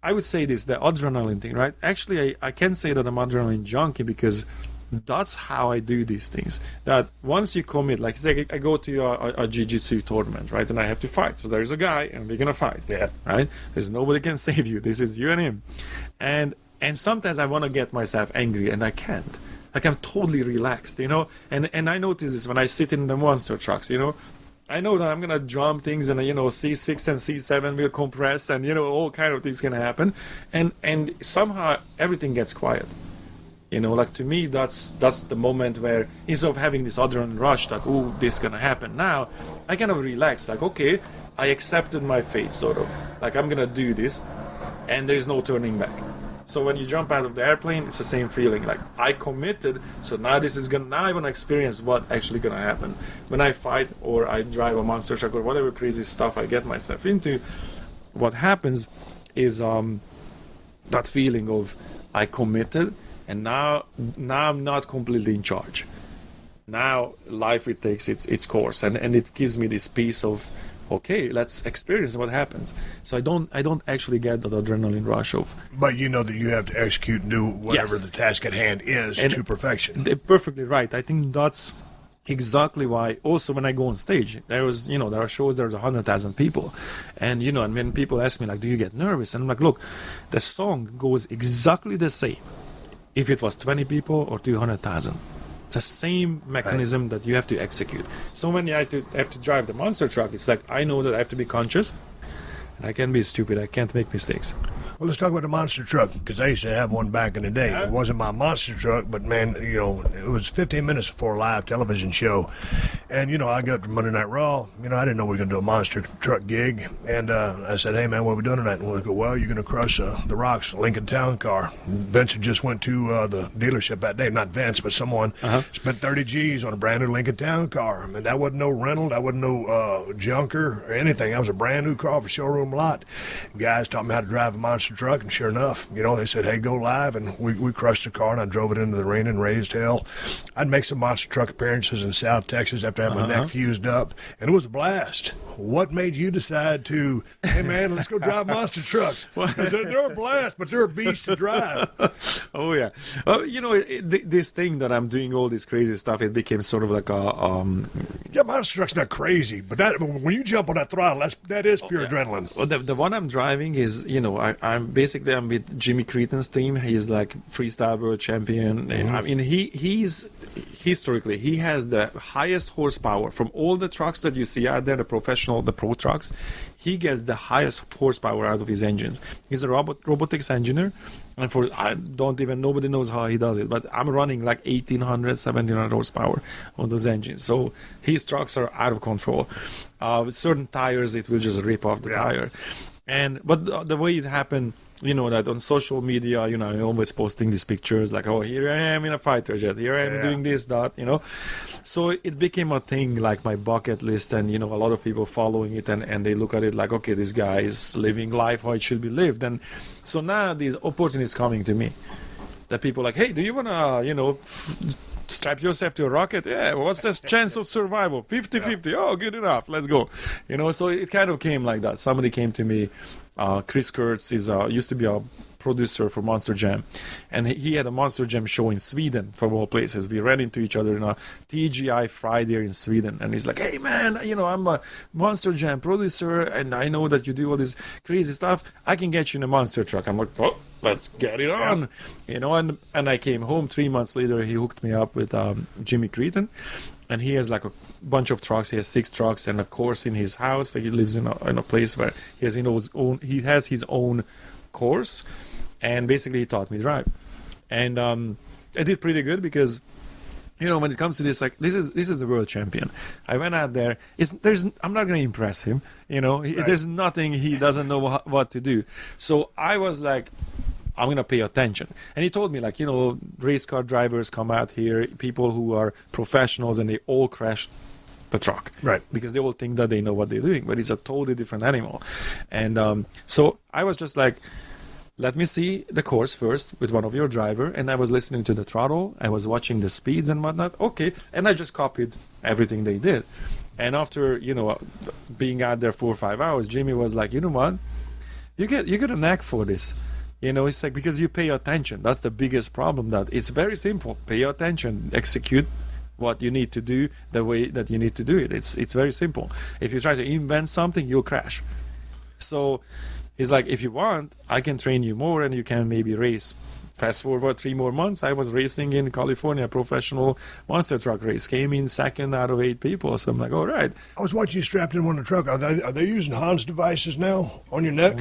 I would say this, the adrenaline thing, right? Actually, I can say that I'm adrenaline junkie because that's how I do these things. That once you commit, like say I go to a jiu-jitsu tournament, right? And I have to fight. So there's a guy and we're going to fight. Yeah. Right? There's nobody can save you. This is you and him. And sometimes I want to get myself angry and I can't. Like I'm totally relaxed, And I notice this when I sit in the monster trucks, I know that I'm gonna jump things and C6 and C7 will compress and all kind of things can happen, and somehow everything gets quiet. Like to me that's the moment where instead of having this adrenaline rush that this is gonna happen now, I kind of relax. Like okay, I accepted my fate sort of. Like I'm gonna do this, and there's no turning back. So when you jump out of the airplane, it's the same feeling. Like I committed, so now I want to experience what actually gonna happen when I fight or I drive a monster truck or whatever crazy stuff I get myself into. What happens is that feeling of I committed, and now I'm not completely in charge. Now life it takes its course, and it gives me this piece of. Okay, let's experience what happens. So I don't actually get that adrenaline rush of. But you know that you have to execute and do whatever Yes. the task at hand is And to perfection. They're perfectly right. I think that's exactly why. Also, when I go on stage, there are shows there's 100,000 people, and and when people ask me like, "Do you get nervous?" and I'm like, "Look, the song goes exactly the same if it was 20 people or 200,000." It's the same mechanism that you have to execute. So when you have to drive the monster truck, it's like I know that I have to be conscious. And I can be stupid. I can't make mistakes. Well, let's talk about the monster truck, because I used to have one back in the day. It wasn't my monster truck, but man, it was 15 minutes before a live television show. And, I got to Monday Night Raw. I didn't know we were going to do a monster truck gig. And I said, hey, man, what are we doing tonight? And we go, well, you're going to crush the Rock's Lincoln Town car. Vince had just went to the dealership that day. Not Vince, but someone spent 30 G's on a brand new Lincoln Town car. And that wasn't no rental. That wasn't no junker or anything. That was a brand new car off a showroom lot. Guys taught me how to drive a monster truck, and sure enough, they said, hey, go live, and we crushed the car, and I drove it into the rain and raised hell. I'd make some monster truck appearances in South Texas after having my neck fused up, and it was a blast. What made you decide to, hey, man, let's go drive monster trucks? 'Cause they're a blast, but they're a beast to drive. Oh, yeah. This thing that I'm doing all this crazy stuff, it became sort of like a... Yeah, monster truck's not crazy, but when you jump on that throttle, that is pure adrenaline. Well, the one I'm driving is, I'm with Jimmy Cretan's team. He's like freestyle world champion. And I mean, he historically, he has the highest horsepower from all the trucks that you see out there, the pro trucks. He gets the highest horsepower out of his engines. He's a robotics engineer, and nobody knows how he does it, but I'm running like 1800, 1700 horsepower on those engines. So his trucks are out of control. With certain tires, it will just rip off the tire. But the way it happened, that on social media, I'm always posting these pictures like, oh, here I am in a fighter jet, here I am doing this, that, So it became a thing, like my bucket list, and, a lot of people following it, and they look at it like, okay, this guy is living life how it should be lived. And so now these opportunities coming to me, that people are like, hey, do you want to, strap yourself to a rocket? Yeah, what's the chance of survival? 50-50. Oh, good enough. Let's go. So it kind of came like that. Somebody came to me. Chris Kurtz used to be a producer for Monster Jam, and he had a Monster Jam show in Sweden, from all places. We ran into each other in a TGI Friday in Sweden, and he's like, hey man, I'm a Monster Jam producer, and I know that you do all this crazy stuff. I can get you in a monster truck. I'm like, oh, let's get it on. And I came home 3 months later. He hooked me up with Jimmy Cretan, and he has like a bunch of trucks. He has 6 trucks and a course in his house. Like, he lives in a place where he has his own course, and basically he taught me drive. And I did pretty good because, when it comes to this, like, this is the world champion. I went out there. I'm not going to impress him. There's nothing he doesn't know what to do. So I was like, I'm going to pay attention. And he told me, like, race car drivers come out here, people who are professionals, and they all crash the truck. Right. Because they all think that they know what they're doing, but it's a totally different animal. And so I was just like, let me see the course first with one of your driver. And I was listening to the throttle. I was watching the speeds and whatnot. Okay. And I just copied everything they did. And after, being out there 4 or 5 hours, Jimmy was like, you know what? You get a knack for this. It's like, because you pay attention. That's the biggest problem. That it's very simple. Pay attention. Execute what you need to do the way that you need to do it. It's very simple. If you try to invent something, you'll crash. So he's like, if you want, I can train you more, and you can maybe race. Fast forward 3 more months, I was racing in California, professional monster truck race. Came in second out of 8 people. So I'm like, all right. I was watching you strapped in one of the truck. Are they using Hans devices now on your neck?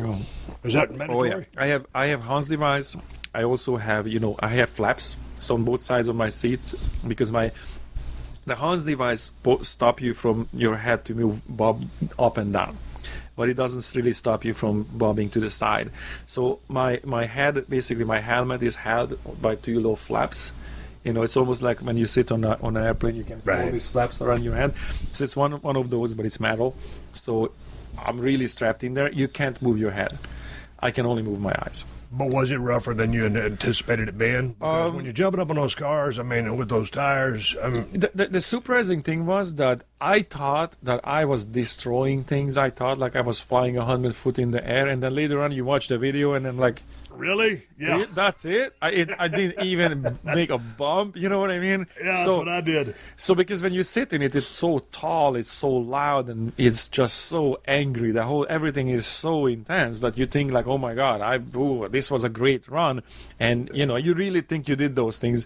Is that mandatory? Oh yeah, I have Hans device. I also have, I have flaps, so on both sides of my seat, because the Hans device stop you from your head to bob up and down, but it doesn't really stop you from bobbing to the side. So my head, basically my helmet is held by 2 little flaps. It's almost like when you sit on an airplane, you can feel these flaps around your head. So it's one of those, but it's metal. So I'm really strapped in there. You can't move your head. I can only move my eyes. But was it rougher than you anticipated it being? Because when you're jumping up on those cars, with those tires... The surprising thing was that I thought that I was destroying things. I thought like I was flying 100 foot in the air, and then later on you watch the video and I'm like... Really? Yeah. That's it? I didn't even make a bump, you know what I mean? Yeah, that's what I did. So because when you sit in it, it's so tall, it's so loud, and it's just so angry. Everything is so intense that you think like, oh my God, this was a great run. And, you really think you did those things.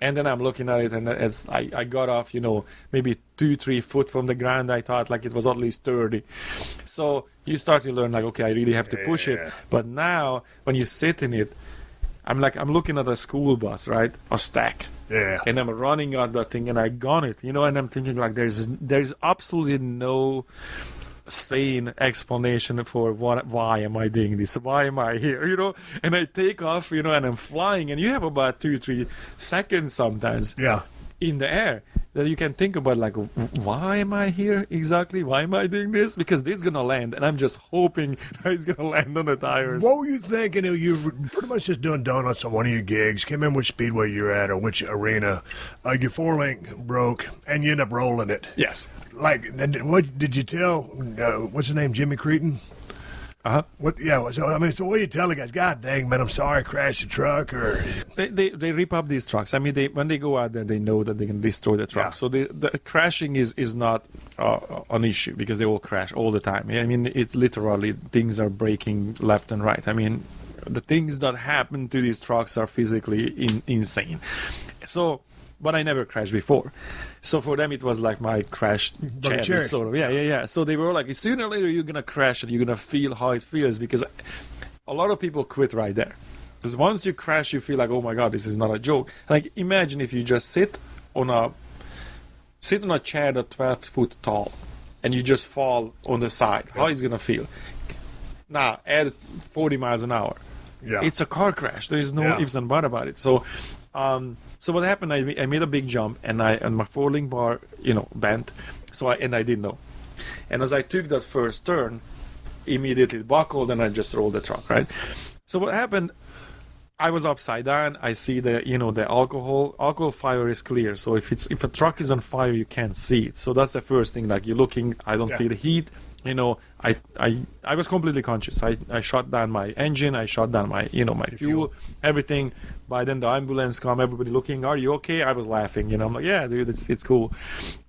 And then I'm looking at it, and I got off, maybe 2-3 foot from the ground. I thought like it was at least 30. So you start to learn like, okay, I really have to push it. But now when you sit in it, I'm looking at a school bus, right? A stack. Yeah. And I'm running on that thing, and I got it, and I'm thinking like, there's absolutely no sane explanation for why am I doing this, why am I here, and I take off, and I'm flying, and you have about 2-3 seconds sometimes in the air that you can think about like, why am I here exactly, why am I doing this, because this is gonna land, and I'm just hoping that it's gonna land on the tires. What were you thinking? You were pretty much just doing donuts on one of your gigs, came in which speedway you're at or which arena, your 4-link broke and you end up rolling it. Yes. Like, what did you tell, what's his name, Jimmy Cretan? Uh-huh. What? Yeah. So what do you tell the guys? God dang, man, I'm sorry, I crashed the truck, or they rip up these trucks. I mean, when they go out there, they know that they can destroy the truck. Yeah. So the crashing is not an issue because they all crash all the time. I mean, it's literally things are breaking left and right. I mean, the things that happen to these trucks are physically insane. So but I never crashed before. So for them, it was like my crash cherry, sort of. Yeah. So they were like, sooner or later, you're going to crash and you're going to feel how it feels, because a lot of people quit right there. Because once you crash, you feel like, oh my God, this is not a joke. Like, imagine if you just sit on a chair that's 12 foot tall and you just fall on the side. How is it going to feel? Now, add 40 miles an hour. Yeah. It's a car crash. There is no ifs and buts about it. So, so what happened? I made a big jump, and my four-link bar, bent. So I didn't know. And as I took that first turn, immediately buckled, and I just rolled the truck. Right. So what happened? I was upside down. I see the alcohol fire is clear. So if a truck is on fire, you can't see it. So that's the first thing. Like, you're looking. I don't feel the heat. I was completely conscious. I shut down my engine. I shut down my my fuel, everything. By then the ambulance come. Everybody looking. Are you okay? I was laughing. I'm like, yeah, dude, it's cool.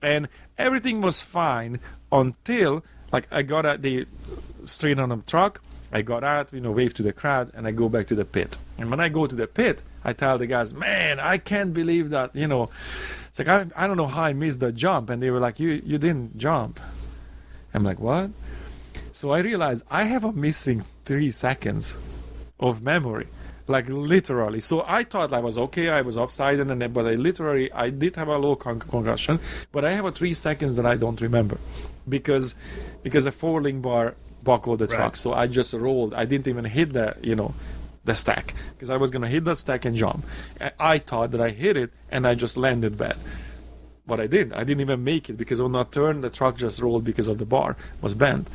And everything was fine until I got at the straight on the truck. I got out, waved to the crowd, and I go back to the pit. And when I go to the pit, I tell the guys, man, I can't believe that, it's like, I don't know how I missed the jump. And they were like, you didn't jump. I'm like, what? So I realized I have a missing 3 seconds of memory, literally. So I thought I was okay, I was upside down, but I did have a low concussion, but I have a 3 seconds that I don't remember because a four-link bar buckled the truck. So I just rolled. I didn't even hit the stack, because I was going to hit the stack and jump. I thought that I hit it, and I just landed bad. But I didn't even make it, because on that turn the truck just rolled because of the bar was bent.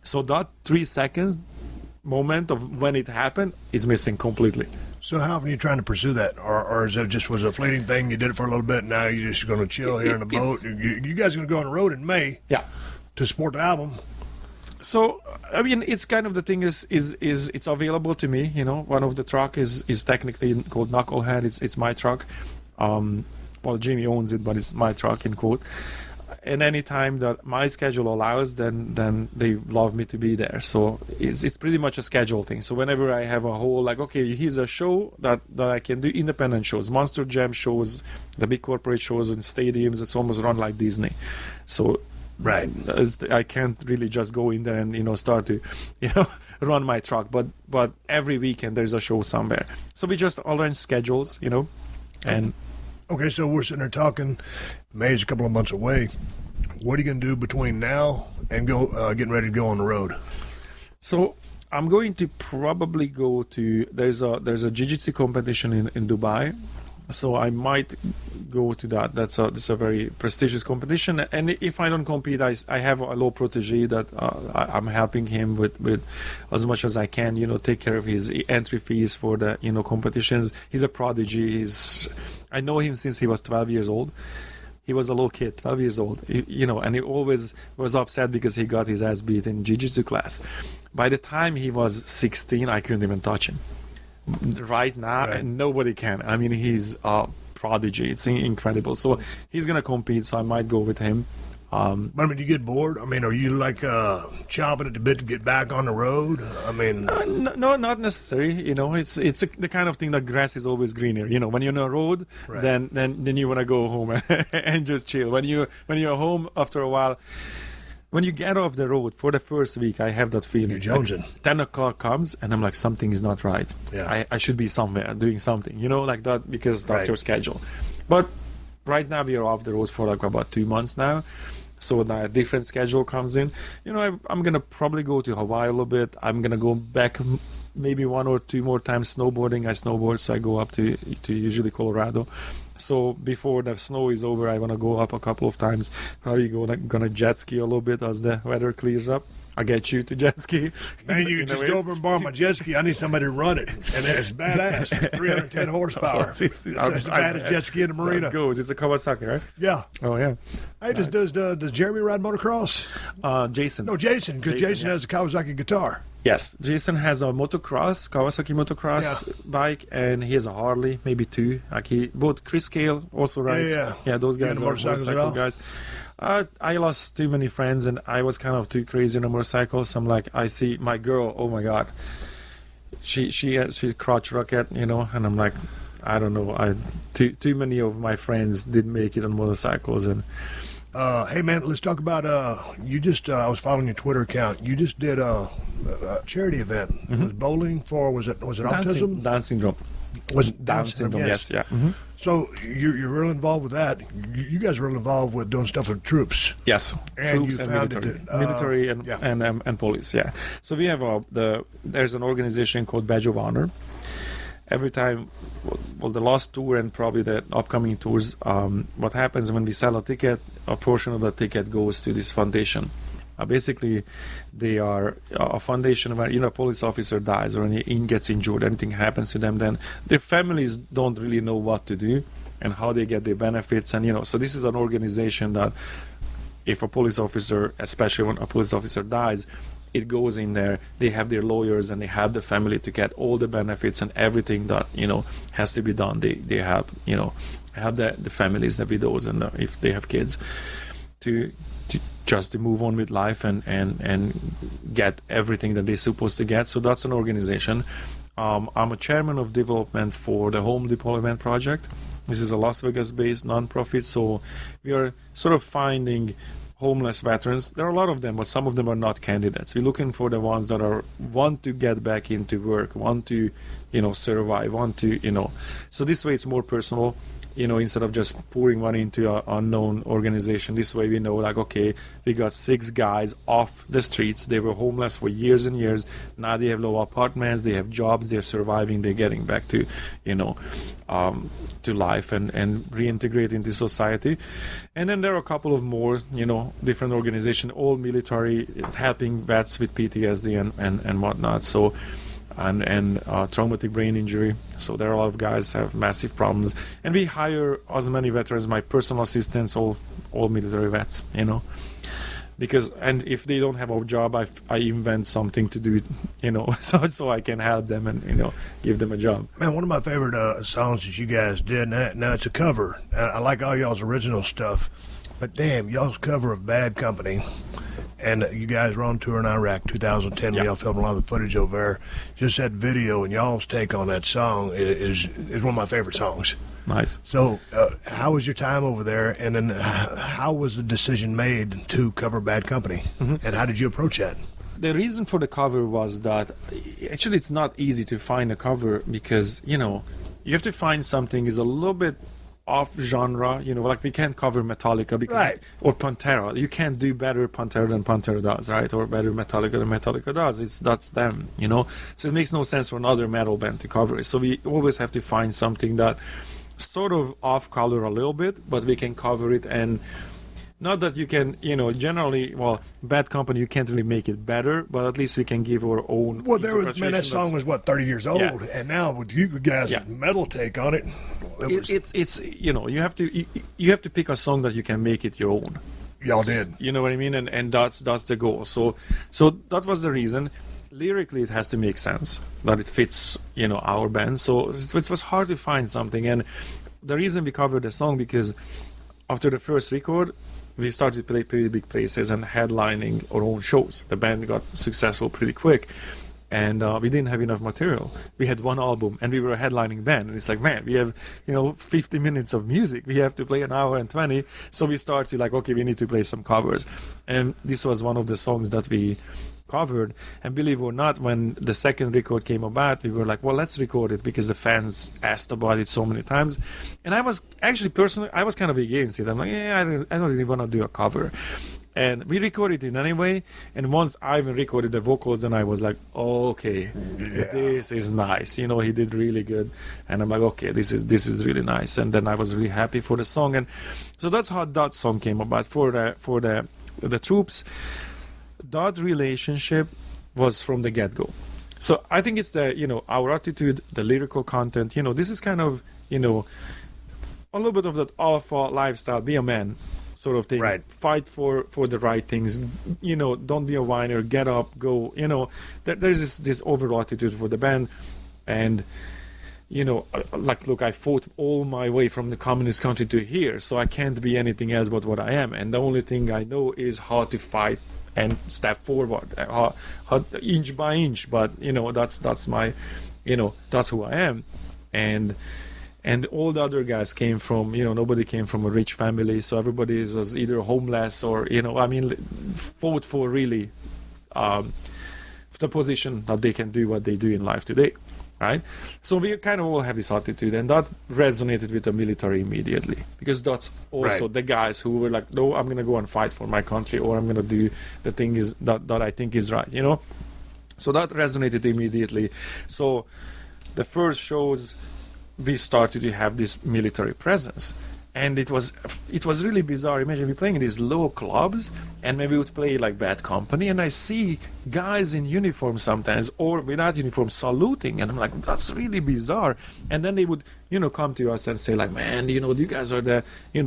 So that 3 seconds moment of when it happened is missing completely. So how often are you trying to pursue that, or is it just was a fleeting thing? You did it for a little bit, now you're just going to chill here in the boat. You guys are going to go on the road in May, to support the album. So I mean, it's kind of the thing is it's available to me. One of the truck is technically called Knucklehead. It's my truck. Well, Jimmy owns it, but it's my truck in quote. And any time that my schedule allows, then they love me to be there. So it's pretty much a schedule thing. So whenever I have a whole okay, here's a show that I can do, independent shows, Monster Jam shows, the big corporate shows in stadiums. It's almost run like Disney. So I can't really just go in there and start to run my truck. But every weekend there's a show somewhere. So we just arrange schedules, and. Okay, so we're sitting there talking. May's a couple of months away. What are you going to do between now and getting ready to go on the road? So I'm going to probably go to there's a jiu-jitsu competition in Dubai. So I might go to that. That's a very prestigious competition. And if I don't compete, I have a low protege that I'm helping him with as much as I can. Take care of his entry fees for the competitions. He's a prodigy. I know him since he was 12 years old. He was a little kid, 12 years old, and he always was upset because he got his ass beat in jiu-jitsu class. By the time he was 16, I couldn't even touch him. Right now, nobody can. I mean, he's a prodigy. It's incredible. So he's going to compete, so I might go with him. But I mean, do you get bored? I mean, are you chomping at the bit to get back on the road? I mean, no, not necessarily. It's the kind of thing that grass is always greener. When you're on a road, then you want to go home and just chill. When you're home after a while. When you get off the road for the first week, I have that feeling. You're jonesing. 10 o'clock comes, and I'm like, something is not right. Yeah. I should be somewhere doing something, like that, because that's your schedule. But right now, we are off the road for about 2 months now. So now a different schedule comes in. I'm going to probably go to Hawaii a little bit. I'm going to go back maybe 1 or 2 more times snowboarding. I snowboard, so I go up to usually Colorado. So before the snow is over, I want to go up a couple of times. Probably gonna jet ski a little bit as the weather clears up. I'll get you to jet ski. Man, you just go over and borrow my jet ski. I need somebody to run it. And it's badass. It's 310 horsepower. It's the baddest jet ski in the marina. It goes. It's a Kawasaki, right? Yeah. Oh, yeah. Hey, nice. Does Jeremy ride motocross? Jason. No, Jason, because Jason has a Kawasaki guitar. Yes, Jason has a Kawasaki motocross bike, and he has a Harley, maybe 2. Both Chris Cale also rides. Yeah, those guys are motorcycle guys. I lost too many friends, and I was kind of too crazy on a motorcycle. So I'm like, I see my girl, oh my God, she crotch rocket, and I'm like, I don't know. Too many of my friends didn't make it on motorcycles, and Hey man, let's talk about you just I was following your Twitter account. You just did a charity event. It was bowling for was it autism? Down syndrome. Was it Down syndrome? Yes, yeah. So you're really involved with that. You guys are really involved with doing stuff with troops. Yes, And troops you and founded military, it, and police. Yeah. So we have there's an organization called Badge of Honor. Every time, well, the last tour and probably the upcoming tours, what happens when we sell a ticket, a portion of the ticket goes to this foundation. Basically, they are a foundation where, a police officer dies or gets injured, anything happens to them, then their families don't really know what to do and how they get their benefits. And, so this is an organization that if a police officer, especially when a police officer dies, it goes in there, they have their lawyers and they have the family to get all the benefits and everything that, has to be done. They have, have the families, the widows, and if they have kids to move on with life and get everything that they're supposed to get. So that's an organization. I'm a chairman of development for the Home Deployment Project. This is a Las Vegas-based nonprofit. So we are sort of finding homeless veterans. There are a lot of them, but some of them are not candidates. We're looking for the ones that want to get back into work, want to, survive, want to, So this way it's more personal. Instead of just pouring money into an unknown organization, this way we know, like, okay, we got 6 guys off the streets. They were homeless for years and years. Now they have low apartments, they have jobs, they're surviving, they're getting back to, to life and reintegrate into society. And then there are a couple of more, different organizations, all military, helping vets with PTSD and whatnot. So. And traumatic brain injury. So there are a lot of guys have massive problems, and we hire as many veterans, my personal assistants, all military vets, because if they don't have a job, I invent something to do, so I can help them and give them a job. Man, one of my favorite songs that you guys did. Now it's a cover. I like all y'all's original stuff, but damn, y'all's cover of Bad Company. And you guys were on tour in Iraq 2010. Yep. We all filmed a lot of the footage over there. Just that video and y'all's take on that song is one of my favorite songs. Nice. So how was your time over there? And then how was the decision made to cover Bad Company? And how did you approach that? The reason for the cover was that actually it's not easy to find a cover because, you have to find something is a little bit off genre, like we can't cover Metallica because or Pantera. You can't do better Pantera than Pantera does, right? Or better Metallica than Metallica does. That's them, So it makes no sense for another metal band to cover it. So we always have to find something that sort of off color a little bit, but we can cover it. And not that you can, generally, Bad Company, you can't really make it better, but at least we can give our own. Well, that song was 30 years old, and now with you guys' metal take on it, it's you have to pick a song that you can make it your own. Y'all did. You know what I mean? And that's the goal. So that was the reason. Lyrically, it has to make sense that it fits, our band. So it was hard to find something, and the reason we covered the song because after the first record, we started to play pretty big places and headlining our own shows. The band got successful pretty quick, and we didn't have enough material. We had one album, and we were a headlining band. And it's like, man, we have 50 minutes of music. We have to play an hour and 20. So we started okay, we need to play some covers, and this was one of the songs that we covered. And believe it or not, when the second record came about, we were like, well, let's record it because the fans asked about it so many times. And I was actually personally, I was kind of against it. I'm like, I don't really want to do a cover. And we recorded it anyway. And once Ivan recorded the vocals, then I was like, okay, this is nice. He did really good. And I'm like, okay, this is really nice. And then I was really happy for the song. And so that's how that song came about for the troops. That relationship was from the get-go. So I think it's our attitude, the lyrical content, this is kind of, a little bit of that alpha lifestyle, be a man sort of thing. Right. Fight for the right things, don't be a whiner, get up, go, there's this overall attitude for the band. And, look, I fought all my way from the communist country to here, so I can't be anything else but what I am. And the only thing I know is how to fight and step forward, how inch by inch. But that's my, that's who I am, and and all the other guys came from, nobody came from a rich family, so everybody was either homeless or, fought for really the position that they can do what they do in life today, right? So we kind of all have this attitude, and that resonated with the military immediately, because that's also the guys who were like, no, I'm going to go and fight for my country, or I'm going to do the thing is that I think is right, So that resonated immediately. So the first shows, we started to have this military presence. And it was really bizarre. Imagine we playing in these low clubs, and maybe we would play like Bad Company, and I see guys in uniform sometimes, or without uniform, saluting, and I'm like, that's really bizarre. And then they would, come to us and say like, man, you guys are the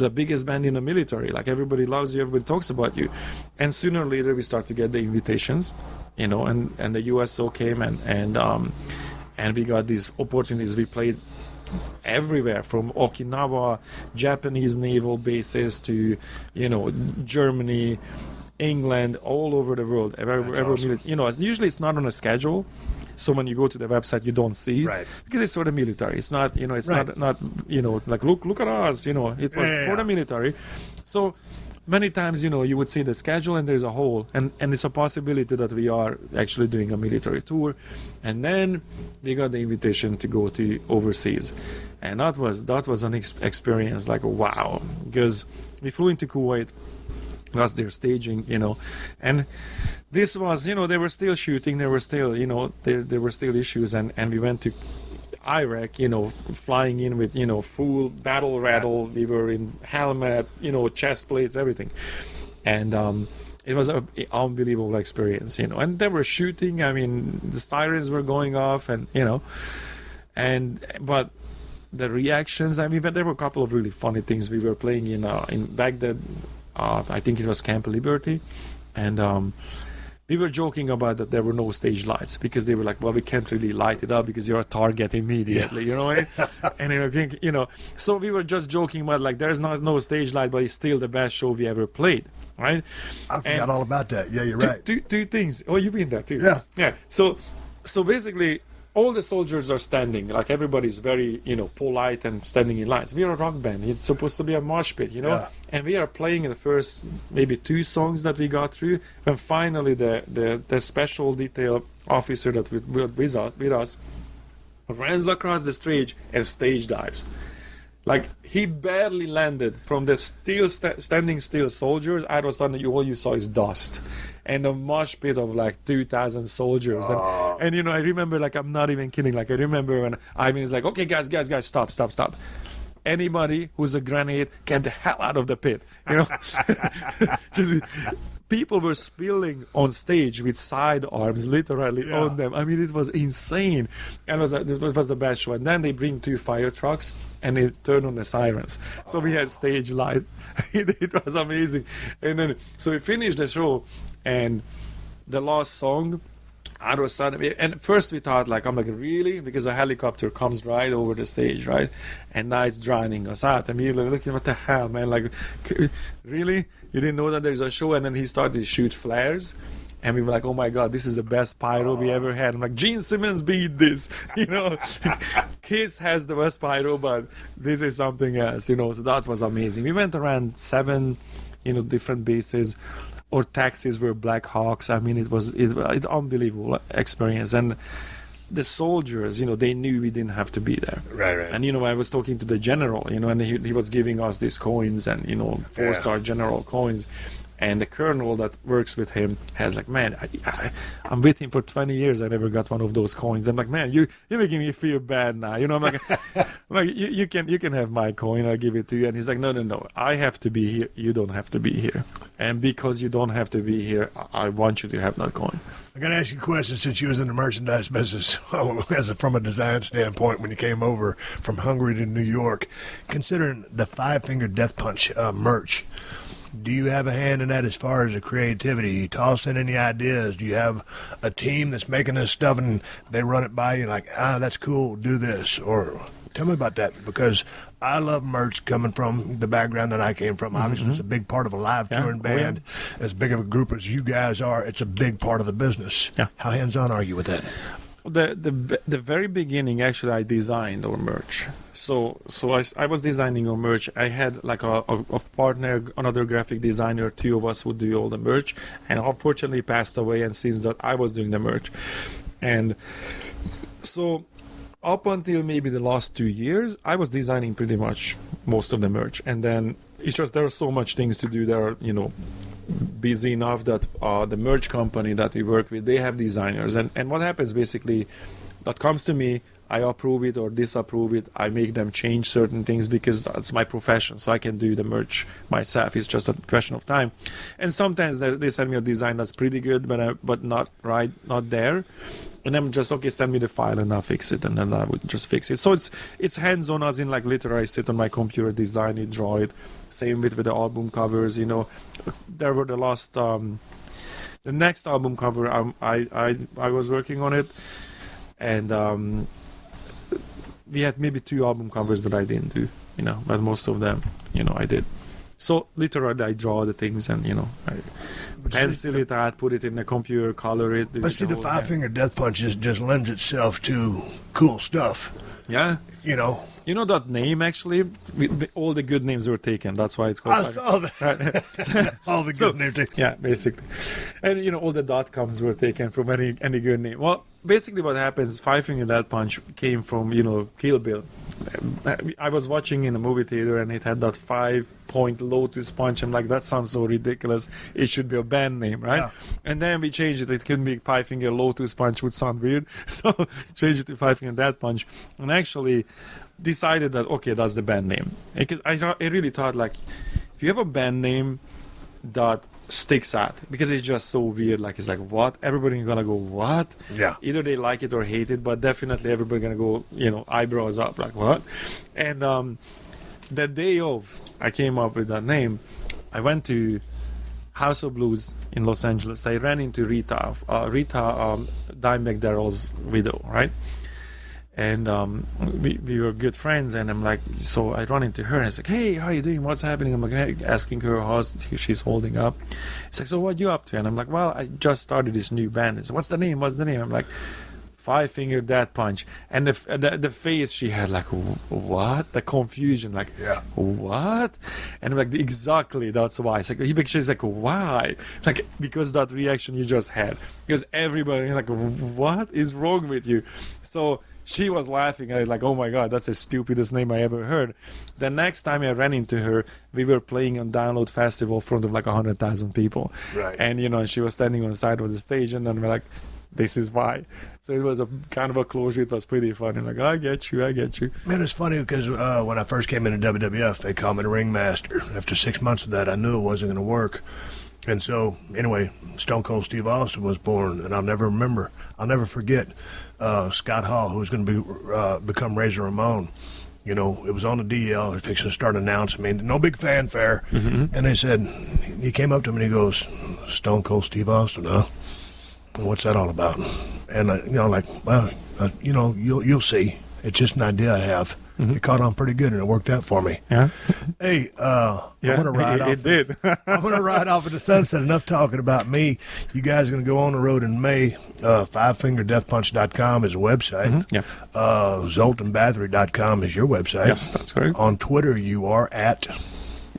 biggest band in the military. Like, everybody loves you, everybody talks about you. And sooner or later we start to get the invitations, and the USO came, and we got these opportunities. We played everywhere, from Okinawa, Japanese naval bases, to Germany, England, all over the world. Awesome. Usually it's not on a schedule, so when you go to the website you don't see it, because it's for the military. It's not not like look at us. It was for the military. So many times, you would see the schedule and there's a hole, and it's a possibility that we are actually doing a military tour. And then we got the invitation to go to overseas, and that was an experience like, wow, because we flew into Kuwait, was their staging, and this was, they were still shooting, there were still, there were still issues, and we went to Iraq, flying in with, full battle rattle. We were in helmet, chest plates, everything. And it was an unbelievable experience, And they were shooting. I mean, the sirens were going off, and, but the reactions, I mean, there were a couple of really funny things. We were playing in Baghdad, I think it was Camp Liberty, and we were joking about that there were no stage lights, because they were like, well, we can't really light it up because you're a target immediately, and so we were just joking about like, there's no stage light, but it's still the best show we ever played, right? I forgot all about that. Yeah, you're right. Two things. Oh, you've been there too. Yeah. So basically, all the soldiers are standing, like everybody's very, polite and standing in lines. We are a rock band. It's supposed to be a mosh pit, And we are playing in the first maybe 2 songs that we got through, when finally the special detail officer that was with us runs across the stage and stage dives. Like, he barely landed from the standing still soldiers. All of a sudden, all you saw is dust and a mosh pit of like 2,000 soldiers. And I remember, like, I'm not even kidding. Like, I remember when Ivan is like, okay, guys, stop. Anybody who's a grenade, get the hell out of the pit. Just, people were spilling on stage with sidearms literally on them. I mean, it was insane. And it was the best show. And then they bring 2 fire trucks and they turn on the sirens. So we had stage light. It was amazing. And then, so we finished the show, and the last song, out of a sudden, and first we thought, like, I'm like, really? Because a helicopter comes right over the stage, right? And now it's drowning us out. And we're looking, what the hell, man? Like, really? You didn't know that there's a show? And then he started to shoot flares. And we were like, oh my God, this is the best pyro we ever had. I'm like, Gene Simmons beat this. Kiss has the best pyro, but this is something else, So that was amazing. We went around 7, different bases. Or taxis were Black Hawks. I mean, it was an unbelievable experience. And the soldiers, they knew we didn't have to be there. Right. And, I was talking to the general, and he was giving us these coins and, 4-star general coins. And the colonel that works with him has like, man, I'm with him for 20 years. I never got one of those coins. I'm like, man, you're making me feel bad now. I'm like, you can have my coin. I'll give it to you. And he's like, no. I have to be here. You don't have to be here. And because you don't have to be here, I want you to have that coin. I got to ask you a question, since you was in the merchandise business, from a design standpoint, when you came over from Hungary to New York, considering the 5-finger death punch merch, do you have a hand in that as far as the creativity? You toss in any ideas? Do you have a team that's making this stuff and they run it by you like, that's cool, do this? Or tell me about that, because I love merch coming from the background that I came from. Obviously, it's a big part of a live touring band. As big of a group as you guys are, it's a big part of the business. Yeah. How hands-on are you with that? The very beginning, actually, I designed our merch. So I was designing our merch. I had like a partner, another graphic designer. Two of us would do all the merch, and unfortunately passed away. And since that, I was doing the merch, and so up until maybe the last 2 years, I was designing pretty much most of the merch, and then it's just there are so much things to do. There are, busy enough that the merch company that we work with, they have designers, and what happens basically, that comes to me, I approve it or disapprove it, I make them change certain things because that's my profession, so I can do the merch myself. It's just a question of time, and sometimes they send me a design that's pretty good, but not right, not there, and I'm just, okay, send me the file and I'll fix it, and then I would just fix it. So it's hands-on, as in like literally I sit on my computer, design it, draw it. Same with the album covers, there were the next album cover, I was working on it, and we had maybe 2 album covers that I didn't do, but most of them, I did. So literally I draw the things and, I pencil it out, put it in the computer, color it. But see, the Five Finger Death Punch just lends itself to cool stuff. Yeah. You know that name, actually, all the good names were taken. That's why it's called. I saw that. Right? All the good names taken. Yeah, basically. And, all the .coms were taken from any good name. Well, basically what happens, Five Finger Death Punch came from, Kill Bill. I was watching in a movie theater and it had that 5-point Lotus Punch. I'm like, that sounds so ridiculous. It should be a band name, right? Yeah. And then we changed it. It couldn't be Five Finger Lotus Punch, would sound weird. So changed it to Five Finger Death Punch. And actually decided that, okay, that's the band name. Because I really thought, like, if you have a band name that sticks out, because it's just so weird, like, it's like, what? Everybody's gonna go, what? Yeah. Either they like it or hate it, but definitely everybody's gonna go, eyebrows up, like, what? And the day of I came up with that name, I went to House of Blues in Los Angeles. I ran into Rita Dimebag Darrell's widow, right? And we were good friends, and I'm like, so I run into her, and it's like, hey, how you doing? What's happening? I'm like, asking her how she's holding up. It's like, so what you up to? And I'm like, well, I just started this new band. And so, what's the name? I'm like, Five Finger Death Punch. And the face she had, like, what? The confusion, like, yeah. What? And I'm like, exactly, that's why. It's like, she's like, why? Like, because that reaction you just had. Because everybody, like, what is wrong with you? So she was laughing at it, like, oh my God, that's the stupidest name I ever heard. The next time I ran into her, we were playing on Download Festival in front of like 100,000 people. Right. And, she was standing on the side of the stage, and then we're like, this is why. So it was a kind of a closure. It was pretty funny. Like, I get you. Man, it's funny because when I first came into WWF, they called me the ringmaster. After 6 months of that, I knew it wasn't going to work. And so, anyway, Stone Cold Steve Austin was born, and I'll never forget Scott Hall, who was going to become Razor Ramon. It was on the DL. They're fixing to start announcing me. No big fanfare. Mm-hmm. And they said, he came up to me and he goes, Stone Cold Steve Austin, huh? What's that all about? And you'll see. It's just an idea I have. Mm-hmm. It caught on pretty good, and it worked out for me. Yeah. Hey, I'm gonna ride off. It did. I'm gonna ride off in the sunset. Enough talking about me. You guys are gonna go on the road in May. FiveFingerDeathPunch.com is a website. Mm-hmm. Yeah. ZoltanBathory.com is your website. Yes, that's correct. On Twitter, you are at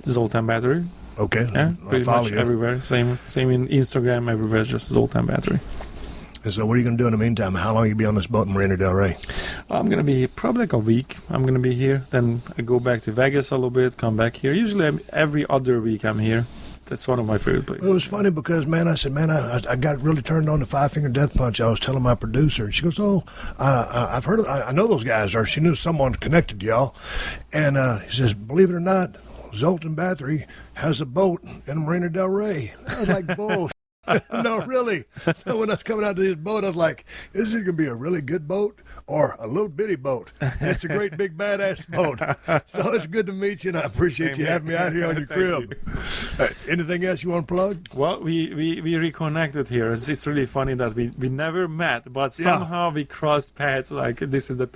Zoltan Bathory. Okay. Yeah, pretty much everywhere. Same in Instagram. Everywhere, just Zoltan Bathory. And so what are you going to do in the meantime? How long will you be on this boat in Marina Del Rey? I'm going to be here probably like a week. I'm going to be here. Then I go back to Vegas a little bit, come back here. Usually every other week I'm here. That's one of my favorite places. It was funny because, I got really turned on to Five Finger Death Punch. I was telling my producer, and she goes, I've heard of, I know those guys, or she knew someone connected to y'all. And he says, believe it or not, Zoltan Bathory has a boat in Marina Del Rey. I was like, bull. No, really. So when I was coming out to this boat, I was like, is it going to be a really good boat or a little bitty boat? And it's a great big badass boat. So it's good to meet you, and I appreciate you having me out here on your crib. Anything else you want to plug? Well, we reconnected here. It's really funny that we never met, but somehow we crossed paths. Like, this is the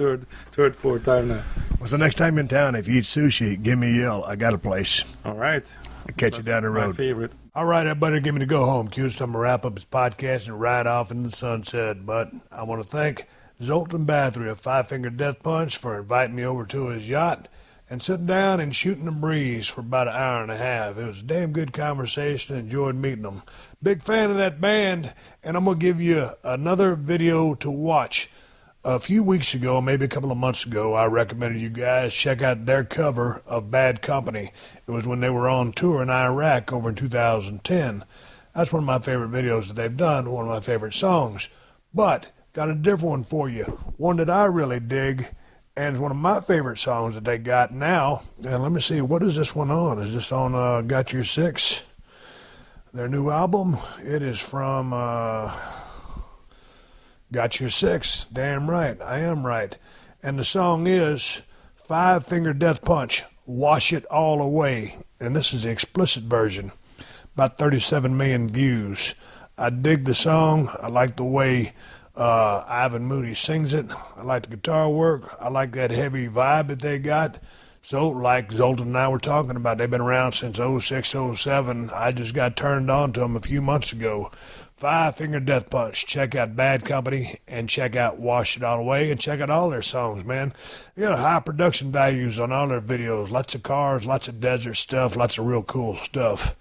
fourth time now. Well, so next time in town, if you eat sushi, give me a yell. I got a place. All right. I'll catch you down the road. My favorite. All right, everybody, give me to go home. Q's time to wrap up his podcast and ride off into the sunset. But I want to thank Zoltan Bathory of Five Finger Death Punch for inviting me over to his yacht and sitting down and shooting the breeze for about an hour and a half. It was a damn good conversation. Enjoyed meeting them. Big fan of that band, and I'm going to give you another video to watch. A few weeks ago, maybe a couple of months ago, I recommended you guys check out their cover of Bad Company. It was when they were on tour in Iraq over in 2010. That's one of my favorite videos that they've done, one of my favorite songs. But got a different one for you, one that I really dig, and it's one of my favorite songs that they got now. And let me see, what is this one on? Is this on Got Your Six? Their new album? It is from... Got Your Six. Damn right. I am right. And the song is Five Finger Death Punch, Wash It All Away. And this is the explicit version. About 37 million views. I dig the song. I like the way Ivan Moody sings it. I like the guitar work. I like that heavy vibe that they got. So, like Zoltan and I were talking about, they've been around since 06, 07. I just got turned on to them a few months ago. Five Finger Death Punch. Check out Bad Company and check out Wash It All Away and check out all their songs, man. They got high production values on all their videos. Lots of cars, lots of desert stuff, lots of real cool stuff.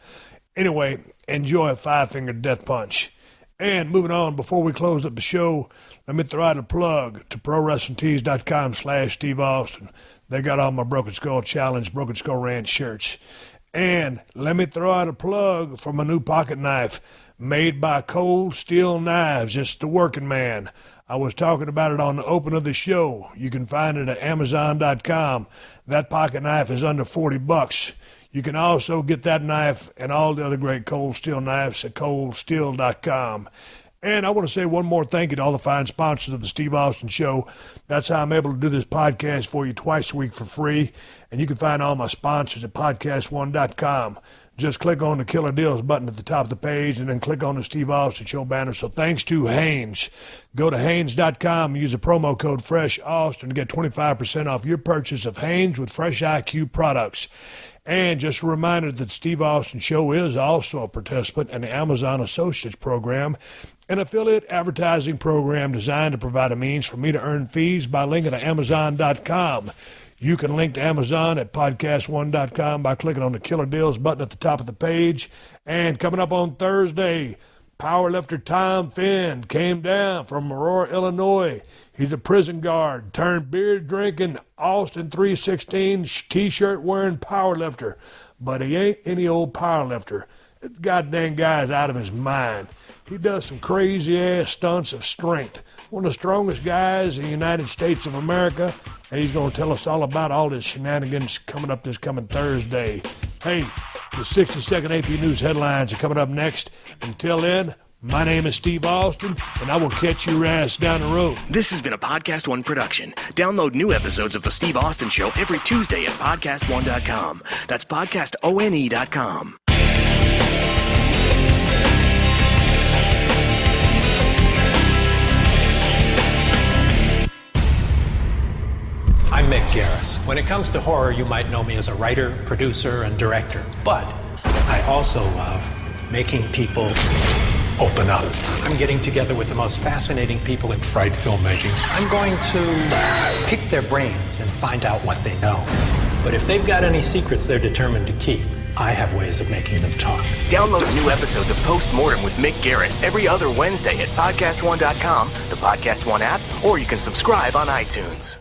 Anyway, enjoy Five Finger Death Punch. And moving on, before we close up the show, let me throw out a plug to ProWrestlingTees.com/Steve Austin. They got all my Broken Skull Challenge, Broken Skull Ranch shirts. And let me throw out a plug for my new pocket knife made by Cold Steel Knives. It's the working man. I was talking about it on the open of the show. You can find it at Amazon.com. That pocket knife is under $40. You can also get that knife and all the other great Cold Steel knives at coldsteel.com. And I want to say one more thank you to all the fine sponsors of the Steve Austin Show. That's how I'm able to do this podcast for you twice a week for free. And you can find all my sponsors at podcast1.com. Just click on the Killer Deals button at the top of the page and then click on the Steve Austin Show banner. So thanks to Hanes. Go to Hanes.com and use the promo code FRESHAUSTIN to get 25% off your purchase of Hanes with Fresh IQ products. And just a reminder that the Steve Austin Show is also a participant in the Amazon Associates Program, an affiliate advertising program designed to provide a means for me to earn fees by linking to Amazon.com. You can link to Amazon at podcast1.com by clicking on the Killer Deals button at the top of the page. And coming up on Thursday, powerlifter Tom Finn came down from Aurora, Illinois. He's a prison guard turned beer-drinking Austin 316 T-shirt wearing powerlifter. But he ain't any old powerlifter. That goddamn guy's out of his mind. He does some crazy-ass stunts of strength. One of the strongest guys in the United States of America, and he's going to tell us all about all this shenanigans coming up this coming Thursday. Hey, the 60-second AP News headlines are coming up next. Until then, my name is Steve Austin, and I will catch your ass down the road. This has been a Podcast One production. Download new episodes of The Steve Austin Show every Tuesday at podcastone.com. That's podcastone.com. I'm Mick Garris. When it comes to horror, you might know me as a writer, producer, and director. But I also love making people open up. I'm getting together with the most fascinating people in fright filmmaking. I'm going to pick their brains and find out what they know. But if they've got any secrets they're determined to keep, I have ways of making them talk. Download new episodes of Postmortem with Mick Garris every other Wednesday at podcastone.com, the Podcast One app, or you can subscribe on iTunes.